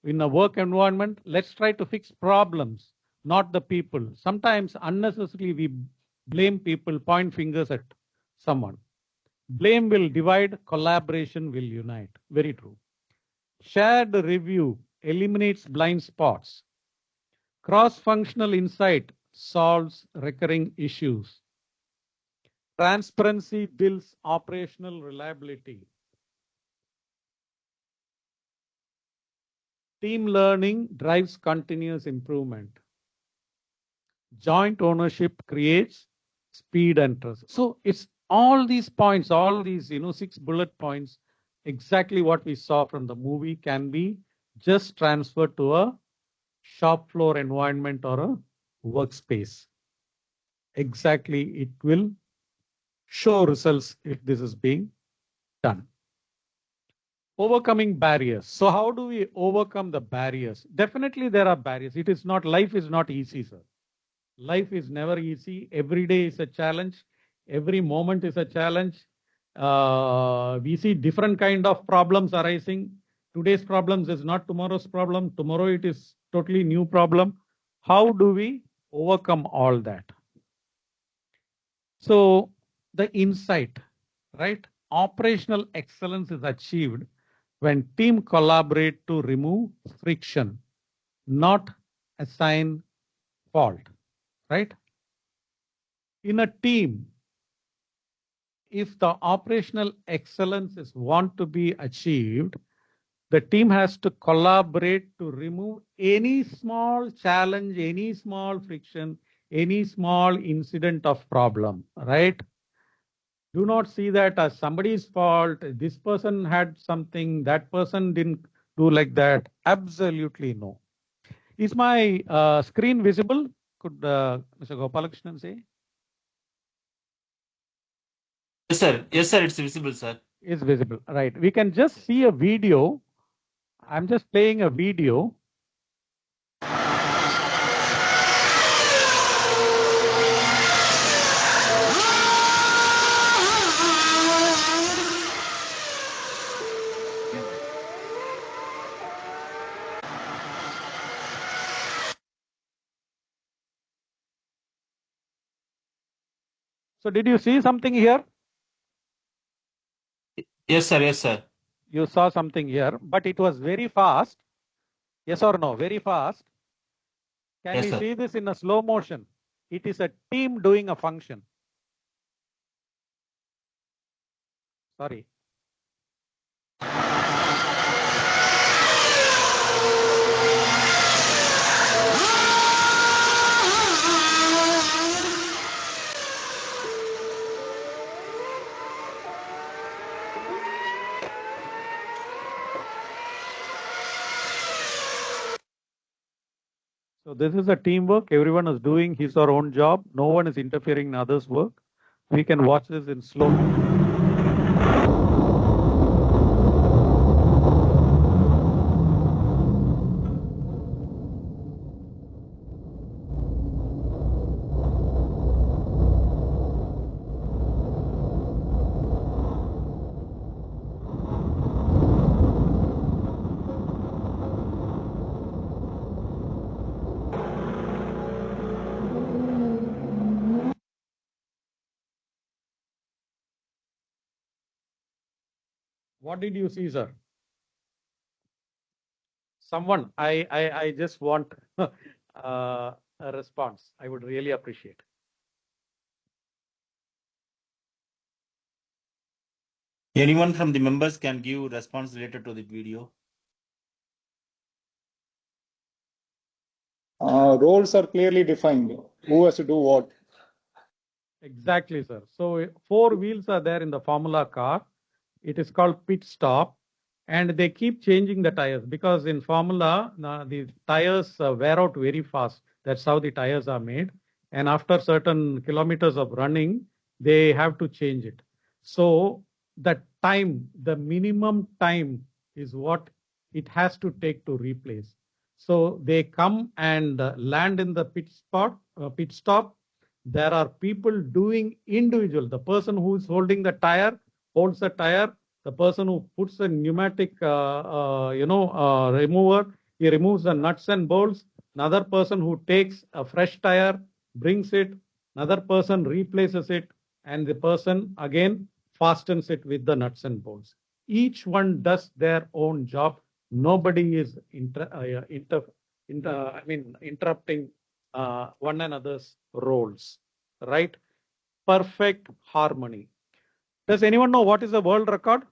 In a work environment, let's try to fix problems, not the people. Sometimes unnecessarily we blame people, point fingers at someone. Blame will divide, collaboration will unite. Very true. Shared review eliminates blind spots. Cross-functional insight solves recurring issues. Transparency builds operational reliability. Team learning drives continuous improvement. Joint ownership creates speed and trust. So it's all these points, all these 6 bullet points, exactly what we saw from the movie can be just transferred to a shop floor environment or a workspace. Exactly, it will show results if this is being done. Overcoming barriers. So how do we overcome the barriers? Definitely there are barriers. Life is not easy, sir. Life is never easy. Every day is a challenge. Every moment is a challenge. We see different kind of problems arising. Today's problems is not tomorrow's problem. Tomorrow it is totally new problem. How do we overcome all that? So the insight, right? Operational excellence is achieved when team collaborate to remove friction, not assign fault, right? In a team, if the operational excellence is want to be achieved, the team has to collaborate to remove any small challenge, any small friction, any small incident of problem, right? Do not see that as somebody's fault. This person had something, that person didn't do like that. Absolutely no. Is my screen visible? Could Mr. Gopalakrishnan say? Yes, sir. Yes, sir. It's visible, sir. Is visible, right? We can just see a video. I'm just playing a video. So did you see something here? Yes, sir. Yes, sir. You saw something here, but it was very fast. Yes or no? Very fast. Can Yes, we sir. see this in a slow motion? It is a team doing a function. Sorry. So this is a teamwork. Everyone is doing his or own job. No one is interfering in others' work. We can watch this in slow. What did you see, sir? Someone, I just want a response. I would really appreciate. Anyone from the members can give response related to the video. Roles are clearly defined. Who has to do what? Exactly, sir. So 4 wheels are there in the Formula car. It is called pit stop, and they keep changing the tires because in Formula the tires wear out very fast. That's how the tires are made, and after certain kilometers of running, they have to change it. So the time, the minimum time, is what it has to take to replace. So they come and land in the pit stop. There are people doing individual. The person who is holding the tire holds the tire. The person who puts the pneumatic, remover, he removes the nuts and bolts. Another person who takes a fresh tire, brings it. Another person replaces it, and the person again fastens it with the nuts and bolts. Each one does their own job. Nobody is interrupting one another's roles, right? Perfect harmony. Does anyone know what is the world record?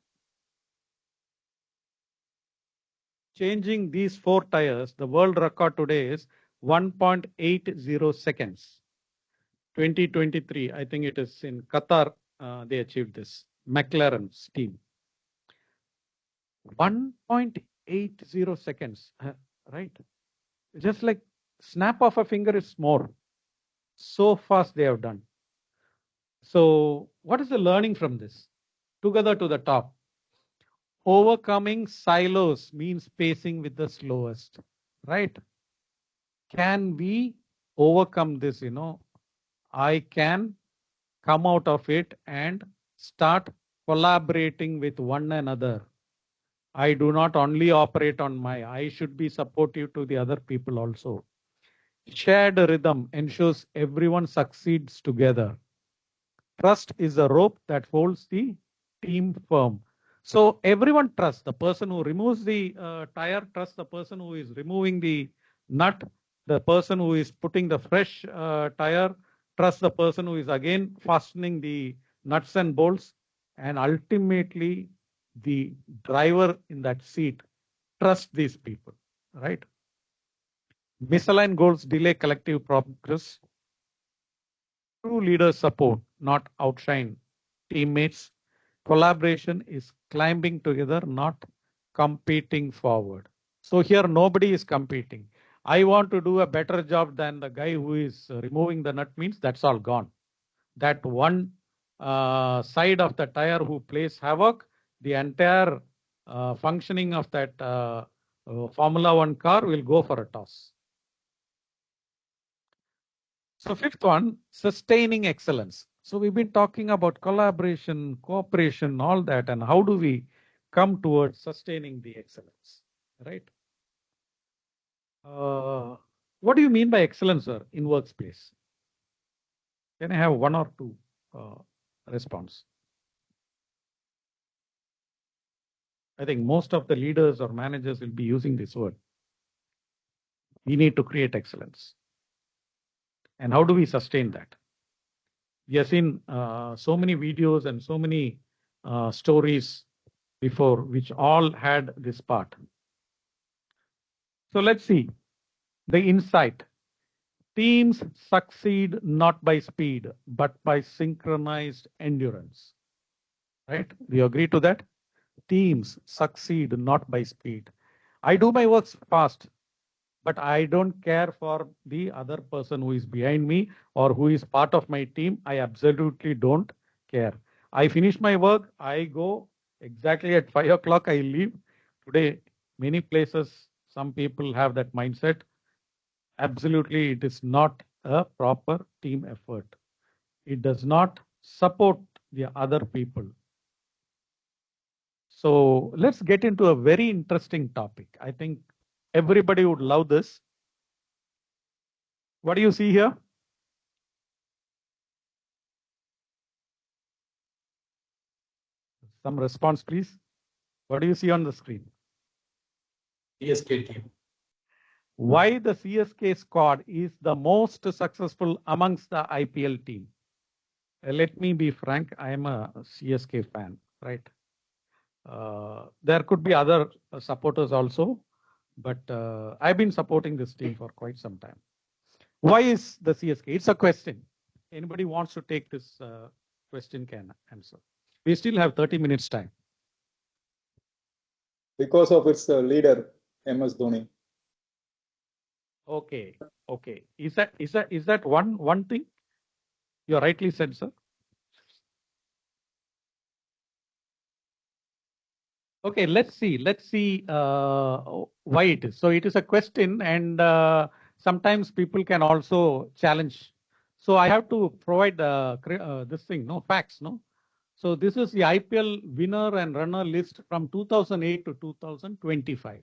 Changing these 4 tires, the world record today is 1.80 seconds. 2023, I think it is in Qatar, they achieved this. McLaren's team. 1.80 seconds, right? Just like snap of a finger is more. So fast they have done. So what is the learning from this? Together to the top. Overcoming silos means pacing with the slowest, right? Can we overcome this? I can come out of it and start collaborating with one another. I do not only operate on I should be supportive to the other people also. Shared rhythm ensures everyone succeeds together. Trust is the rope that holds the team firm. So everyone trusts the person who removes the tire, trusts the person who is removing the nut, the person who is putting the fresh tire, trusts the person who is again fastening the nuts and bolts, and ultimately the driver in that seat trusts these people, right? Misaligned goals delay collective progress. True leaders support, not outshine teammates. Collaboration is climbing together, not competing forward. So here nobody is competing. I want to do a better job than the guy who is removing the nut means that's all gone. That one side of the tire who plays havoc, the entire functioning of that Formula One car will go for a toss. So fifth one, sustaining excellence. So we've been talking about collaboration, cooperation, all that, and how do we come towards sustaining the excellence, right? What do you mean by excellence, sir, in workspace? Can I have one or two response? I think most of the leaders or managers will be using this word. We need to create excellence. And how do we sustain that? We have seen so many videos and so many stories before, which all had this part. So let's see the insight. Teams succeed not by speed, but by synchronized endurance. Right? Do you agree to that? Teams succeed not by speed. I do my works fast, but I don't care for the other person who is behind me or who is part of my team. I absolutely don't care. I finish my work, I go exactly at 5 o'clock, I leave. Today, many places, some people have that mindset. Absolutely, it is not a proper team effort. It does not support the other people. So let's get into a very interesting topic. I think everybody would love this. What do you see here? Some response, please. What do you see on the screen? CSK team. Why the CSK squad is the most successful amongst the IPL team? Let me be frank, I am a CSK fan, right? There could be other supporters also, but I've been supporting this team for quite some time. Why is the CSK? It's a question. Anybody wants to take this question can answer. We still have 30 minutes time. Because of its leader, MS Dhoni. Okay, okay. Is that one thing? You rightly said, sir. Okay, let's see why it is. So it is a question, and sometimes people can also challenge. So I have to provide this thing, no facts, no. So this is the IPL winner and runner list from 2008 to 2025,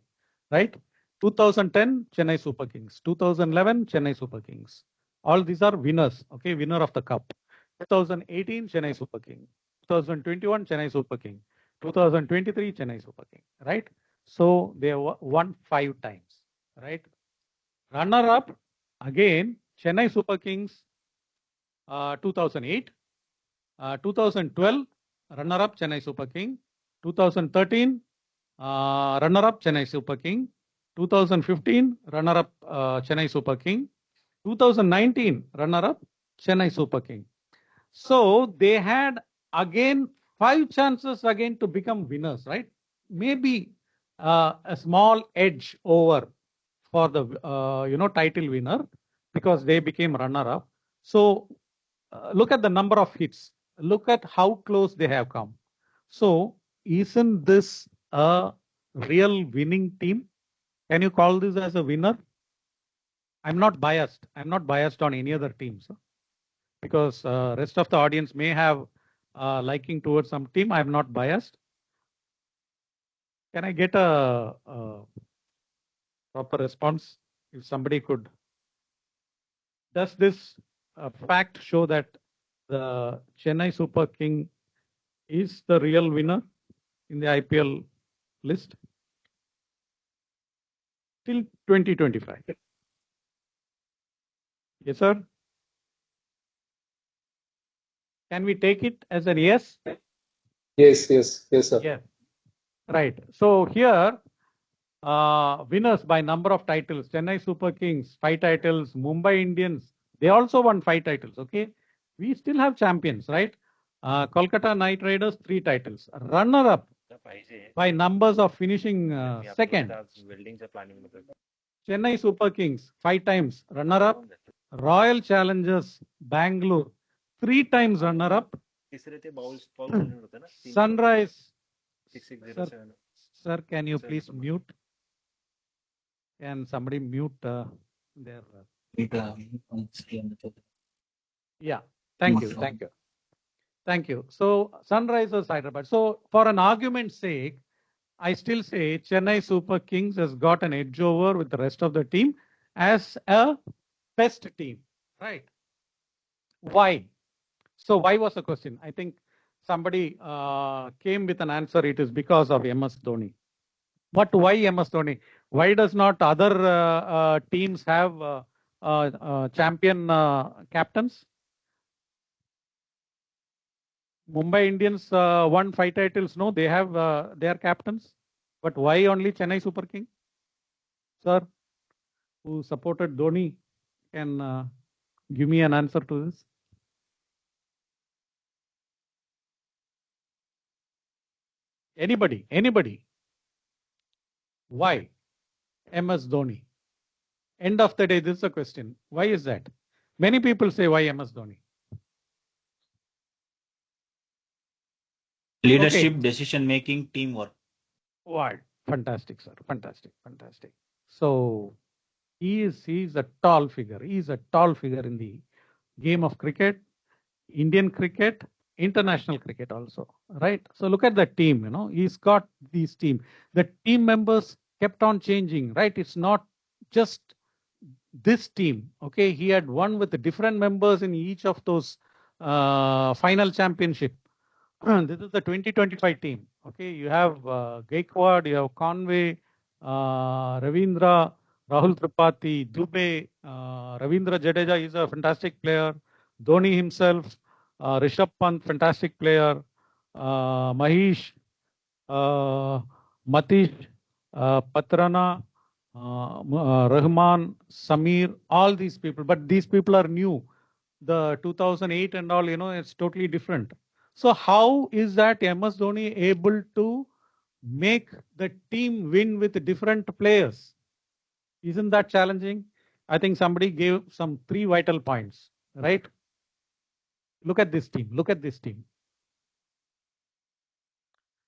right? 2010 Chennai Super Kings, 2011 Chennai Super Kings. All these are winners, okay, winner of the cup. 2018 Chennai Super King, 2021 Chennai Super King, 2023 Chennai Super King, right? So they won 5 times, right? Runner up again Chennai Super Kings 2008, 2012 runner up Chennai Super King, 2013 runner up Chennai Super King, 2015 runner up Chennai Super King, 2019 runner up Chennai Super King. So they had again 5 chances again to become winners, right? Maybe a small edge over for the title winner because they became runner up. So look at the number of hits. Look at how close they have come. So isn't this a real winning team? Can you call this as a winner? I'm not biased. I'm not biased on any other teams. Because rest of the audience may have liking towards some team. I'm not biased. Can I get a proper response? If somebody could. Does this fact show that the Chennai Super King is the real winner in the IPL list till 2025? Yes, sir. Can we take it as a yes? Yes, sir. Yeah. Right. So here, winners by number of titles. Chennai Super Kings, 5 titles. Mumbai Indians, they also won 5 titles. Okay. We still have champions, right? Kolkata Knight Riders, 3 titles. Runner-up by numbers of finishing second. Chennai Super Kings, 5 times runner-up. Royal Challengers, Bangalore, 3 times runner-up. Sunrise. Sir, can you please mute? Can somebody mute their... Yeah, thank you. Thank you. So Sunrisers Hyderabad. So for an argument's sake, I still say Chennai Super Kings has got an edge over with the rest of the team as a best team, right? Why? So why was the question? I think somebody came with an answer. It is because of MS Dhoni. But why MS Dhoni? Why does not other teams have champion captains? Mumbai Indians won 5 titles. No, they have their captains. But why only Chennai Super King? Sir, who supported Dhoni, can give me an answer to this? Anybody? Why MS Dhoni? End of the day, this is a question. Why is that? Many people say, why MS Dhoni? Leadership, decision making, teamwork. Wow, fantastic, sir. Fantastic. So he is a tall figure. He is a tall figure in the game of cricket, Indian cricket, international cricket also, right? So look at the team, he's got these team. The team members kept on changing, right? It's not just this team, okay? He had won with the different members in each of those final championship. This is the 2025 team, okay? You have Gaikwad, you have Conway, Ravindra, Rahul Tripathi, Dubey, Ravindra Jadeja is a fantastic player. Dhoni himself, Rishabh Pant, fantastic player. Mahesh, Matish, Patrana, Rahman, Samir, all these people. But these people are new. The 2008 and all, it's totally different. So how is that MS Dhoni able to make the team win with different players? Isn't that challenging? I think somebody gave some 3 vital points, right? Look at this team.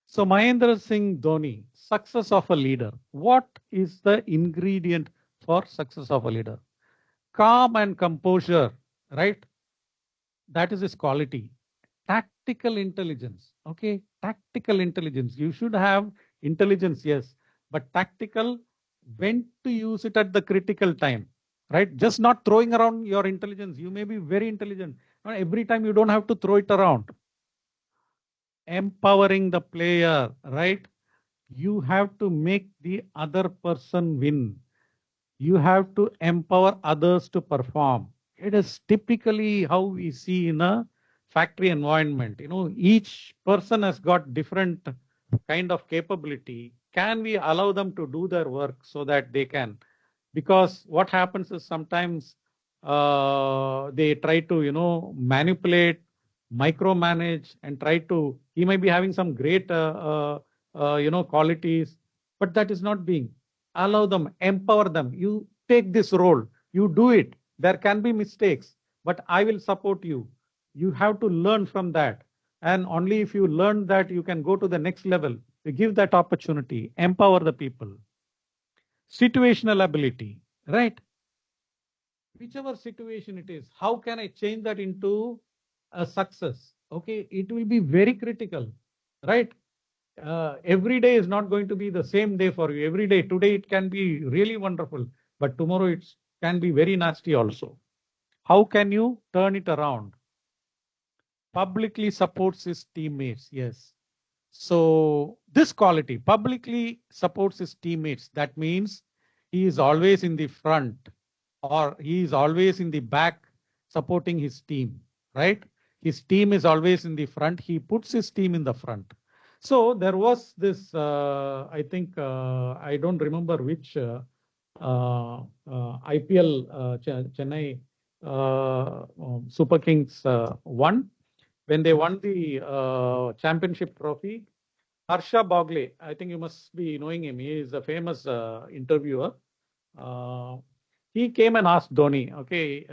So Mahendra Singh Dhoni, success of a leader. What is the ingredient for success of a leader? Calm and composure, right? That is his quality. Tactical intelligence, okay? Tactical intelligence. You should have intelligence, yes, but tactical, when to use it at the critical time, right? Just not throwing around your intelligence. You may be very intelligent. Every time you don't have to throw it around. Empowering the player, right? You have to make the other person win. You have to empower others to perform. It is typically how we see in a factory environment. Each person has got different kind of capability. Can we allow them to do their work so that they can? Because what happens is sometimes they try to, manipulate, micromanage, and try to. He might be having some great, qualities, but that is not being. Allow them, empower them. You take this role, you do it. There can be mistakes, but I will support you. You have to learn from that. And only if you learn that, you can go to the next level. You give that opportunity, empower the people. Situational ability, right? Whichever situation it is, how can I change that into a success? Okay, it will be very critical, right? Every day is not going to be the same day for you. Every day, today it can be really wonderful, but tomorrow it can be very nasty also. How can you turn it around? Publicly supports his teammates, yes. So this quality, publicly supports his teammates. That means he is always in the front, or he is always in the back supporting his team, right? His team is always in the front. He puts his team in the front. So there was this, I think, I don't remember which IPL Chennai Super Kings won. When they won the championship trophy, Harsha Bogle, I think you must be knowing him. He is a famous interviewer. He came and asked Dhoni, okay,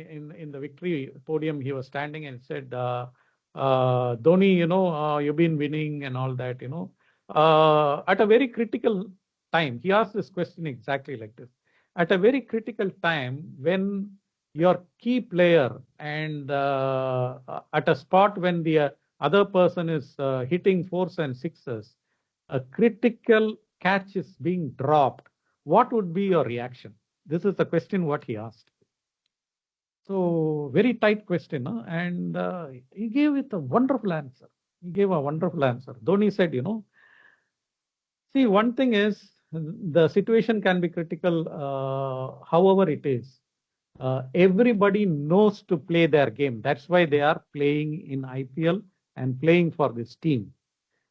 in the victory podium, he was standing and said, Dhoni, you've been winning and all that, at a very critical time. He asked this question exactly like this. At a very critical time, when your key player and at a spot when the other person is hitting fours and sixes, a critical catch is being dropped, what would be your reaction? This is the question what he asked. So very tight question, huh? And he gave it a wonderful answer. He gave a wonderful answer. Dhoni said, see, one thing is the situation can be critical, however it is. Everybody knows to play their game. That's why they are playing in IPL and playing for this team.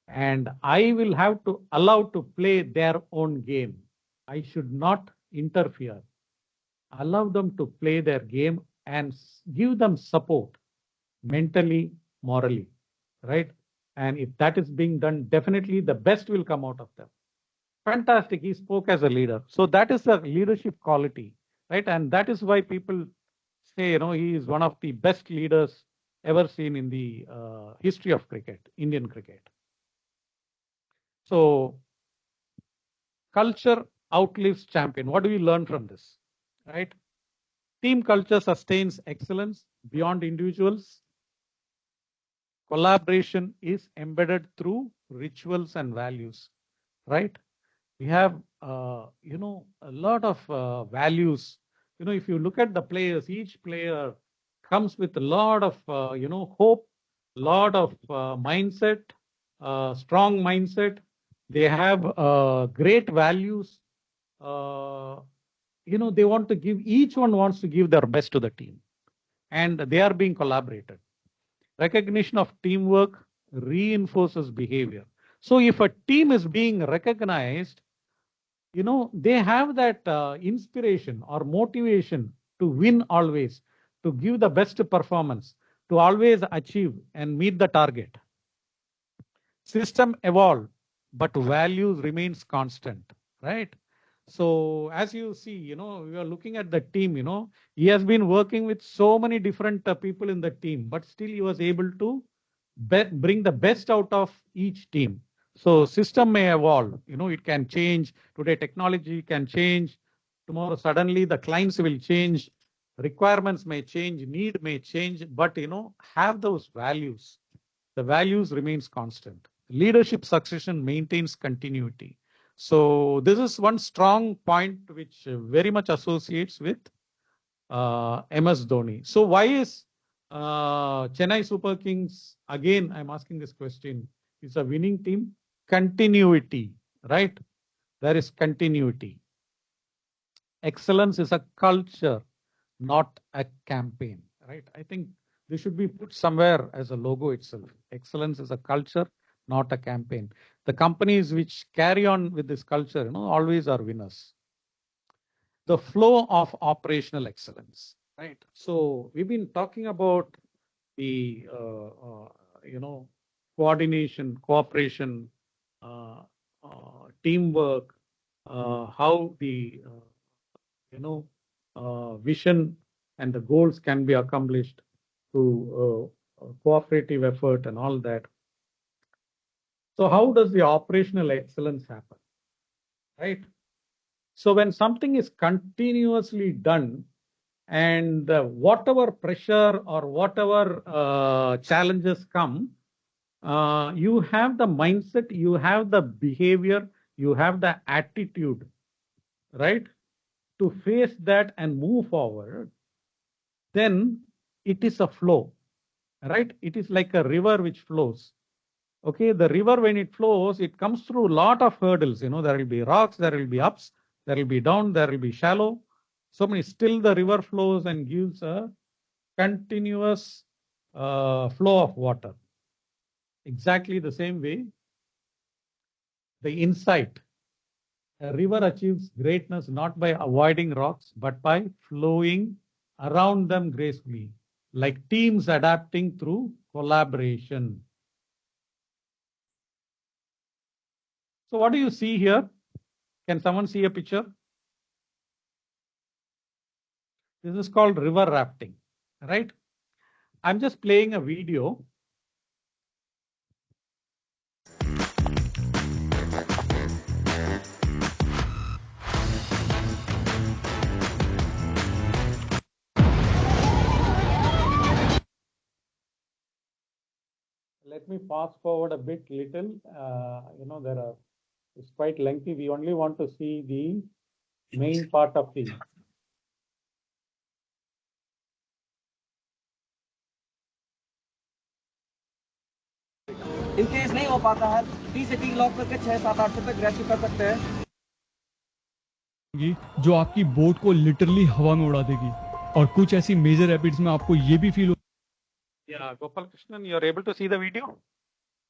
And I will have to allow to play their own game. I should not interfere. Allow them to play their game and give them support mentally, morally, right? And if that is being done, definitely the best will come out of them. Fantastic. He spoke as a leader. So that is the leadership quality, right? And that is why people say, he is one of the best leaders ever seen in the history of cricket, Indian cricket. So culture outlives champion. What do we learn from this, right? Team culture sustains excellence beyond individuals. Collaboration is embedded through rituals and values, right? We have, a lot of values. If you look at the players, each player comes with a lot of, hope, lot of mindset, strong mindset. They have great values. They want to give, each one wants to give their best to the team, and they are being collaborated. Recognition of teamwork reinforces behavior. So if a team is being recognized, they have that inspiration or motivation to win always, to give the best performance, to always achieve and meet the target. System evolve, but values remains constant, right? So as you see, we are looking at the team, he has been working with so many different people in the team, but still he was able to bring the best out of each team. So system may evolve, it can change. Today technology can change. Tomorrow suddenly the clients will change. Requirements may change, need may change, but have those values. The values remains constant. Leadership succession maintains continuity. So this is one strong point which very much associates with MS Dhoni. So why is Chennai Super Kings, again I'm asking this question, is a winning team? Continuity, right? There is continuity. Excellence is a culture, not a campaign, right? I think this should be put somewhere as a logo itself. Excellence is a culture, not a campaign. The companies which carry on with this culture, always are winners. The flow of operational excellence, right? So we've been talking about the, coordination, cooperation, teamwork, how the, vision and the goals can be accomplished through cooperative effort and all that. So how does the operational excellence happen, right? So when something is continuously done, and whatever pressure or whatever challenges come, you have the mindset, you have the behavior, you have the attitude, right, to face that and move forward, then it is a flow, right? It is like a river which flows. Okay, the river, when it flows, it comes through a lot of hurdles. There will be rocks, there will be ups, there will be down, there will be shallow. So many, still the river flows and gives a continuous flow of water. Exactly the same way, the insight. A river achieves greatness not by avoiding rocks, but by flowing around them gracefully, like teams adapting through collaboration. So what do you see here? Can someone see a picture? This is called river rafting, right? I'm just playing a video. Let me fast forward a bit little. It's quite lengthy. We only want to see the main part of the. In case नहीं हो पाता है T से T lock करके 6-7-8 foot तक rescue कर सकते हैं जो आपकी बोट को लिटरली हवा में उड़ा देगी और कुछ ऐसी मेजर रैपिड्स में आपको ये भी फील हो. Yeah, Gopal Krishnan, you're able to see the video?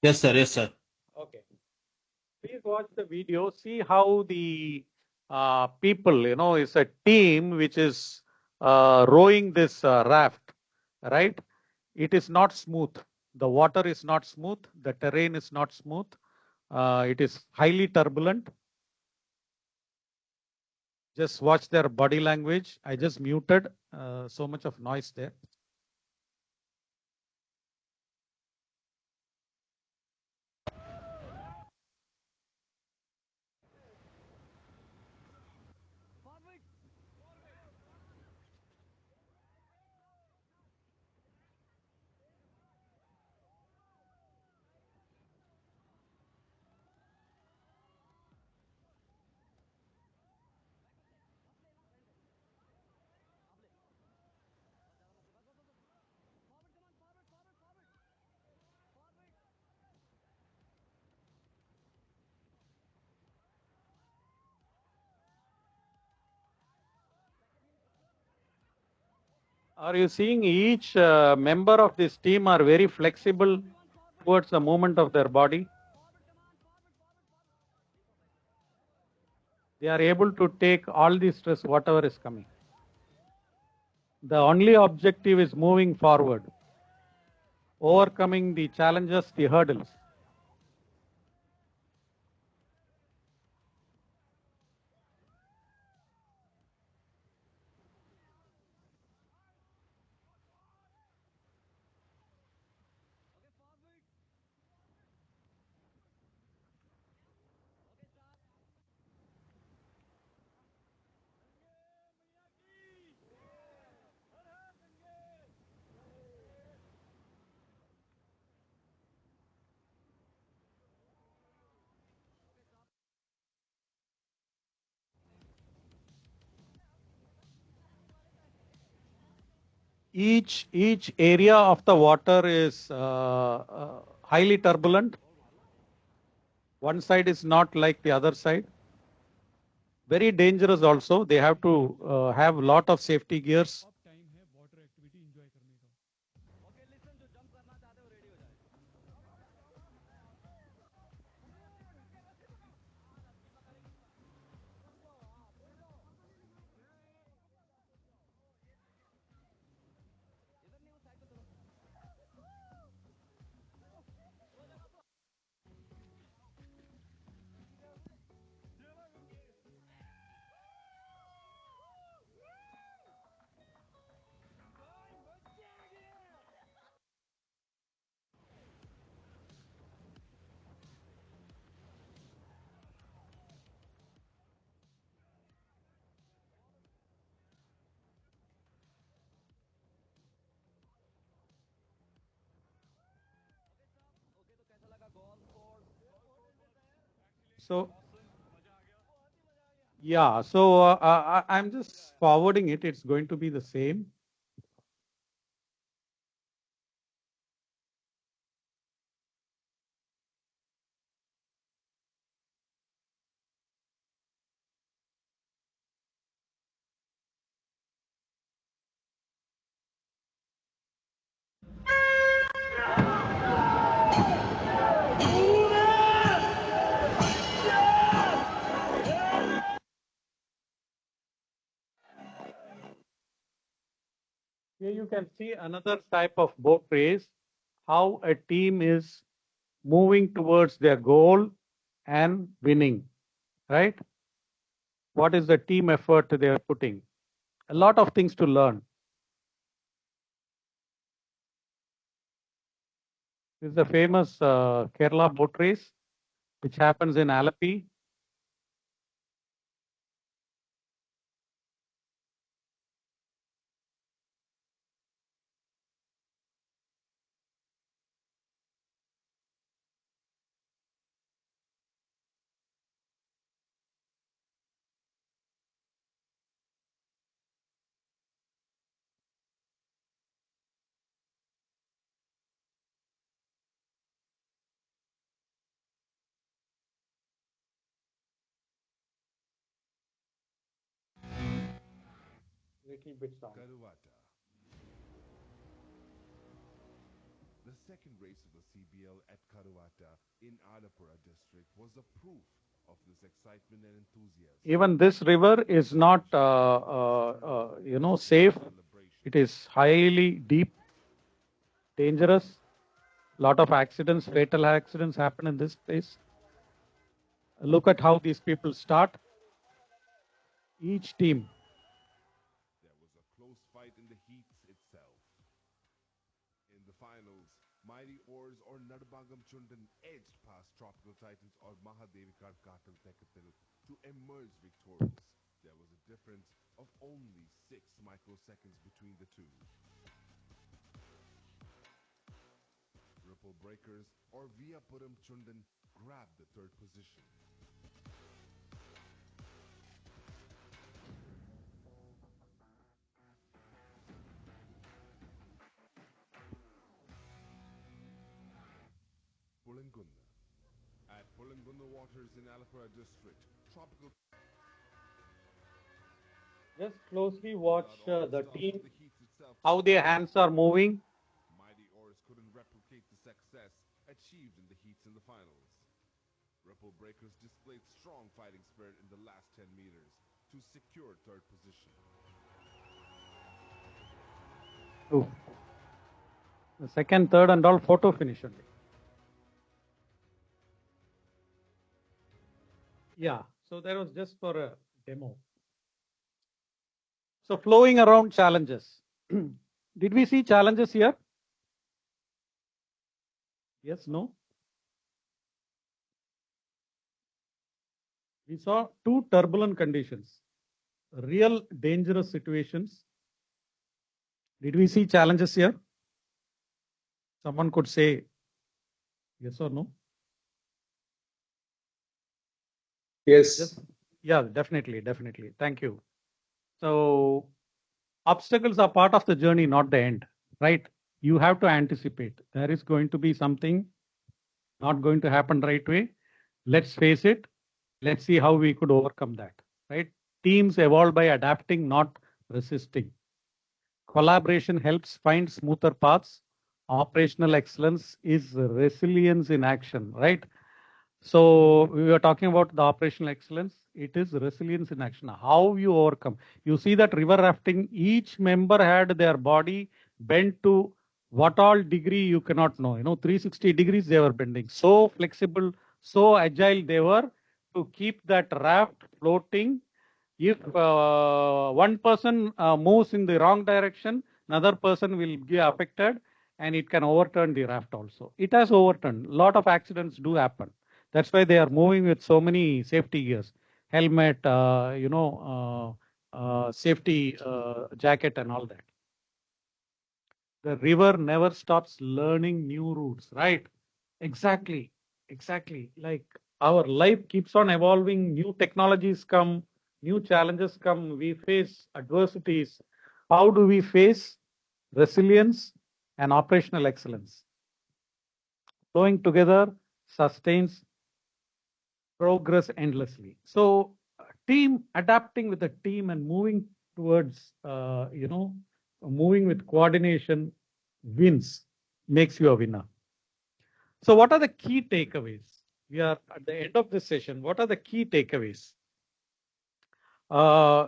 Yes, sir. Yes, sir. Okay. Please watch the video. See how the people, it's a team which is rowing this raft, right? It is not smooth. The water is not smooth. The terrain is not smooth. It is highly turbulent. Just watch their body language. I just muted so much of noise there. Are you seeing each member of this team are very flexible towards the movement of their body? They are able to take all the stress, whatever is coming. The only objective is moving forward, overcoming the challenges, the hurdles. Each area of the water is highly turbulent. One side is not like the other side. Very dangerous also. They have to have a lot of safety gears. So, yeah, so I'm just forwarding it. It's going to be the same. can see another type of boat race, how a team is moving towards their goal and winning, right? What is the team effort they are putting? A lot of things to learn. This is the famous Kerala boat race, which happens in Alapi. Little bit sound. Karuwata. The second race of the CBL at Karuwata in Alapura district was a proof of this excitement and enthusiasm. Even this river is not, safe. It is highly deep, dangerous. Lot of accidents, fatal accidents happen in this place. Look at how these people start. Each team. There was a close fight in the heats itself. In the finals, Mighty Oars or Nadabangam Chundan edged past Tropical Titans or Mahadevikar Katal Tekatil to emerge victorious. There was a difference of only 6 microseconds between the two. Ripple Breakers or Viyapuram Chundan grabbed the third position. Pulangunda. At Pulangunda Waters in Alapura district, Tropical Just closely watch the team, how their hands are moving. Mighty Oars couldn't replicate the success achieved in the heats in the finals. Ripple Breakers displayed strong fighting spirit in the last 10 meters to secure third position. Oh. The second, third, and all photo finish only. Yeah, so that was just for a demo. So flowing around challenges. Did we see challenges here? Yes, no? We saw two turbulent conditions, real dangerous situations. Did we see challenges here? Someone could say yes or no? Yes. Yeah, definitely, definitely. Thank you. So obstacles are part of the journey, not the end, right? You have to anticipate. There is going to be something not going to happen right away. Let's face it. Let's see how we could overcome that, right? Teams evolve by adapting, not resisting. Collaboration helps find smoother paths. Operational excellence is resilience in action, right? So we were talking about the operational excellence. It is resilience in action. How you overcome. You see that river rafting, each member had their body bent to what all degree you cannot know. 360 degrees they were bending. So flexible, so agile they were to keep that raft floating. If one person moves in the wrong direction, another person will be affected and it can overturn the raft also. It has overturned. A lot of accidents do happen. That's why they are moving with so many safety gears, helmet, safety jacket and all that. The river never stops learning new routes, right? Exactly. Like our life keeps on evolving, new technologies come, new challenges come, we face adversities. How do we face resilience and operational excellence? Flowing together sustains progress endlessly. So team adapting with a team and moving towards, moving with coordination wins, makes you a winner. So what are the key takeaways? We are at the end of this session. What are the key takeaways?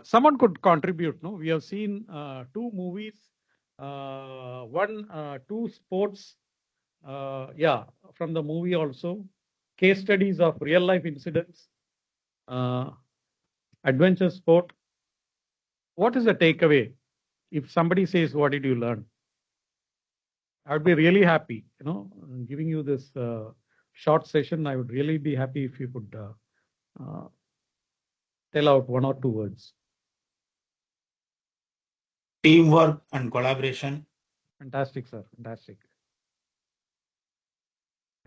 Someone could contribute. No, we have seen two movies. Two sports, from the movie also, case studies of real life incidents, adventure sport. What is the takeaway? If somebody says, what did you learn? I would be really happy, giving you this short session. I would really be happy if you could tell out one or two words. Teamwork and collaboration. Fantastic, sir. Fantastic.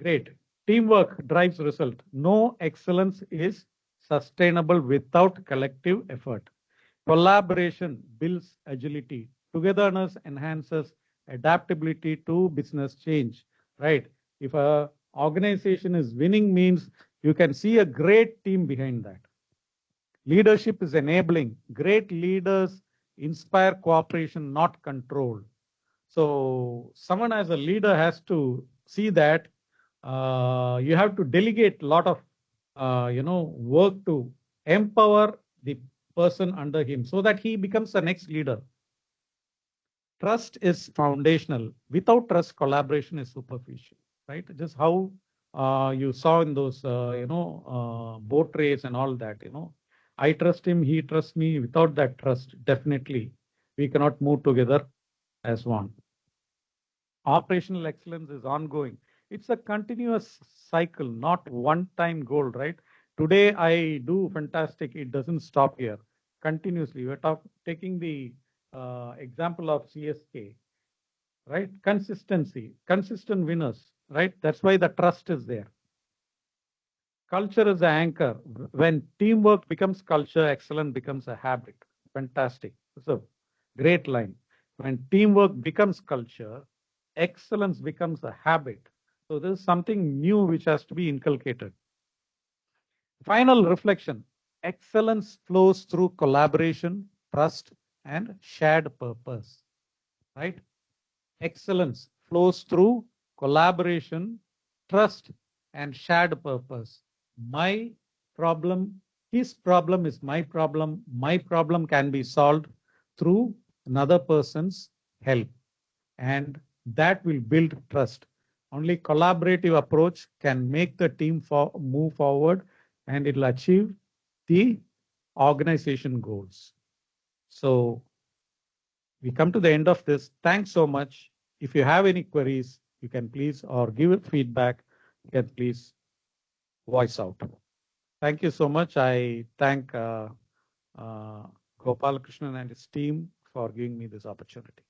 Great. Teamwork drives result. No excellence is sustainable without collective effort. Collaboration builds agility. Togetherness enhances adaptability to business change. Right? If a organization is winning, means you can see a great team behind that. Leadership is enabling. Great leaders inspire cooperation, not control. So someone as a leader has to see that you have to delegate a lot of work to empower the person under him so that he becomes the next leader. Trust is foundational. Without trust, collaboration is superficial, right? Just how you saw in those boat race and all that. I trust him, he trusts me. Without that trust, definitely we cannot move together as one. Operational excellence is ongoing. It's a continuous cycle, not one-time goal, right? Today I do fantastic. It doesn't stop here. Continuously, we're taking the example of CSK, right? Consistency, consistent winners, right? That's why the trust is there. Culture is the anchor. When teamwork becomes culture, excellence becomes a habit. Fantastic. It's a great line. When teamwork becomes culture, excellence becomes a habit. So there's something new which has to be inculcated. Final reflection. Excellence flows through collaboration, trust, and shared purpose. Right? Excellence flows through collaboration, trust, and shared purpose. My problem, his problem is my problem. My problem can be solved through another person's help, and that will build trust. Only collaborative approach can make the team move forward, and it will achieve the organization goals. So we come to the end of this. Thanks so much. If you have any queries, you can please, or give feedback, you can please voice out. Thank you so much. I thank Gopal Krishnan and his team for giving me this opportunity.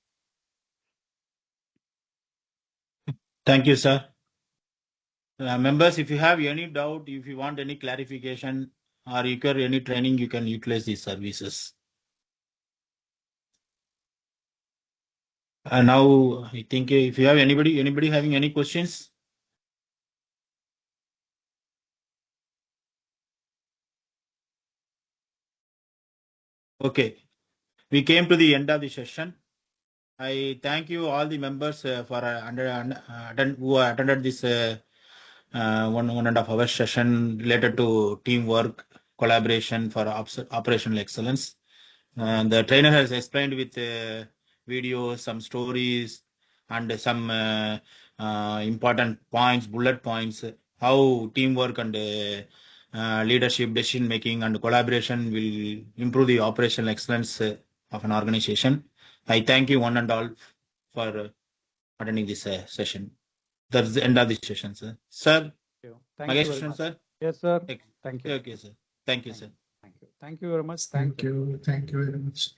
Thank you, sir. Members, if you have any doubt, if you want any clarification or require any training, you can utilize these services. Now, I think if you have anybody having any questions? Okay, we came to the end of the session. I thank you all the members for who attended this 1.5 hour session related to teamwork, collaboration for operational excellence. The trainer has explained with videos, some stories, and some important points, bullet points, how teamwork and leadership, decision making, and collaboration will improve the operational excellence of an organization. I thank you one and all for attending this session. That's the end of the session, sir. Sir, Thank you very much. sir. Yes, sir. Thank you. Okay, sir. Thank you, sir. Thank you. Thank you very much. Thank you. Thank you very much.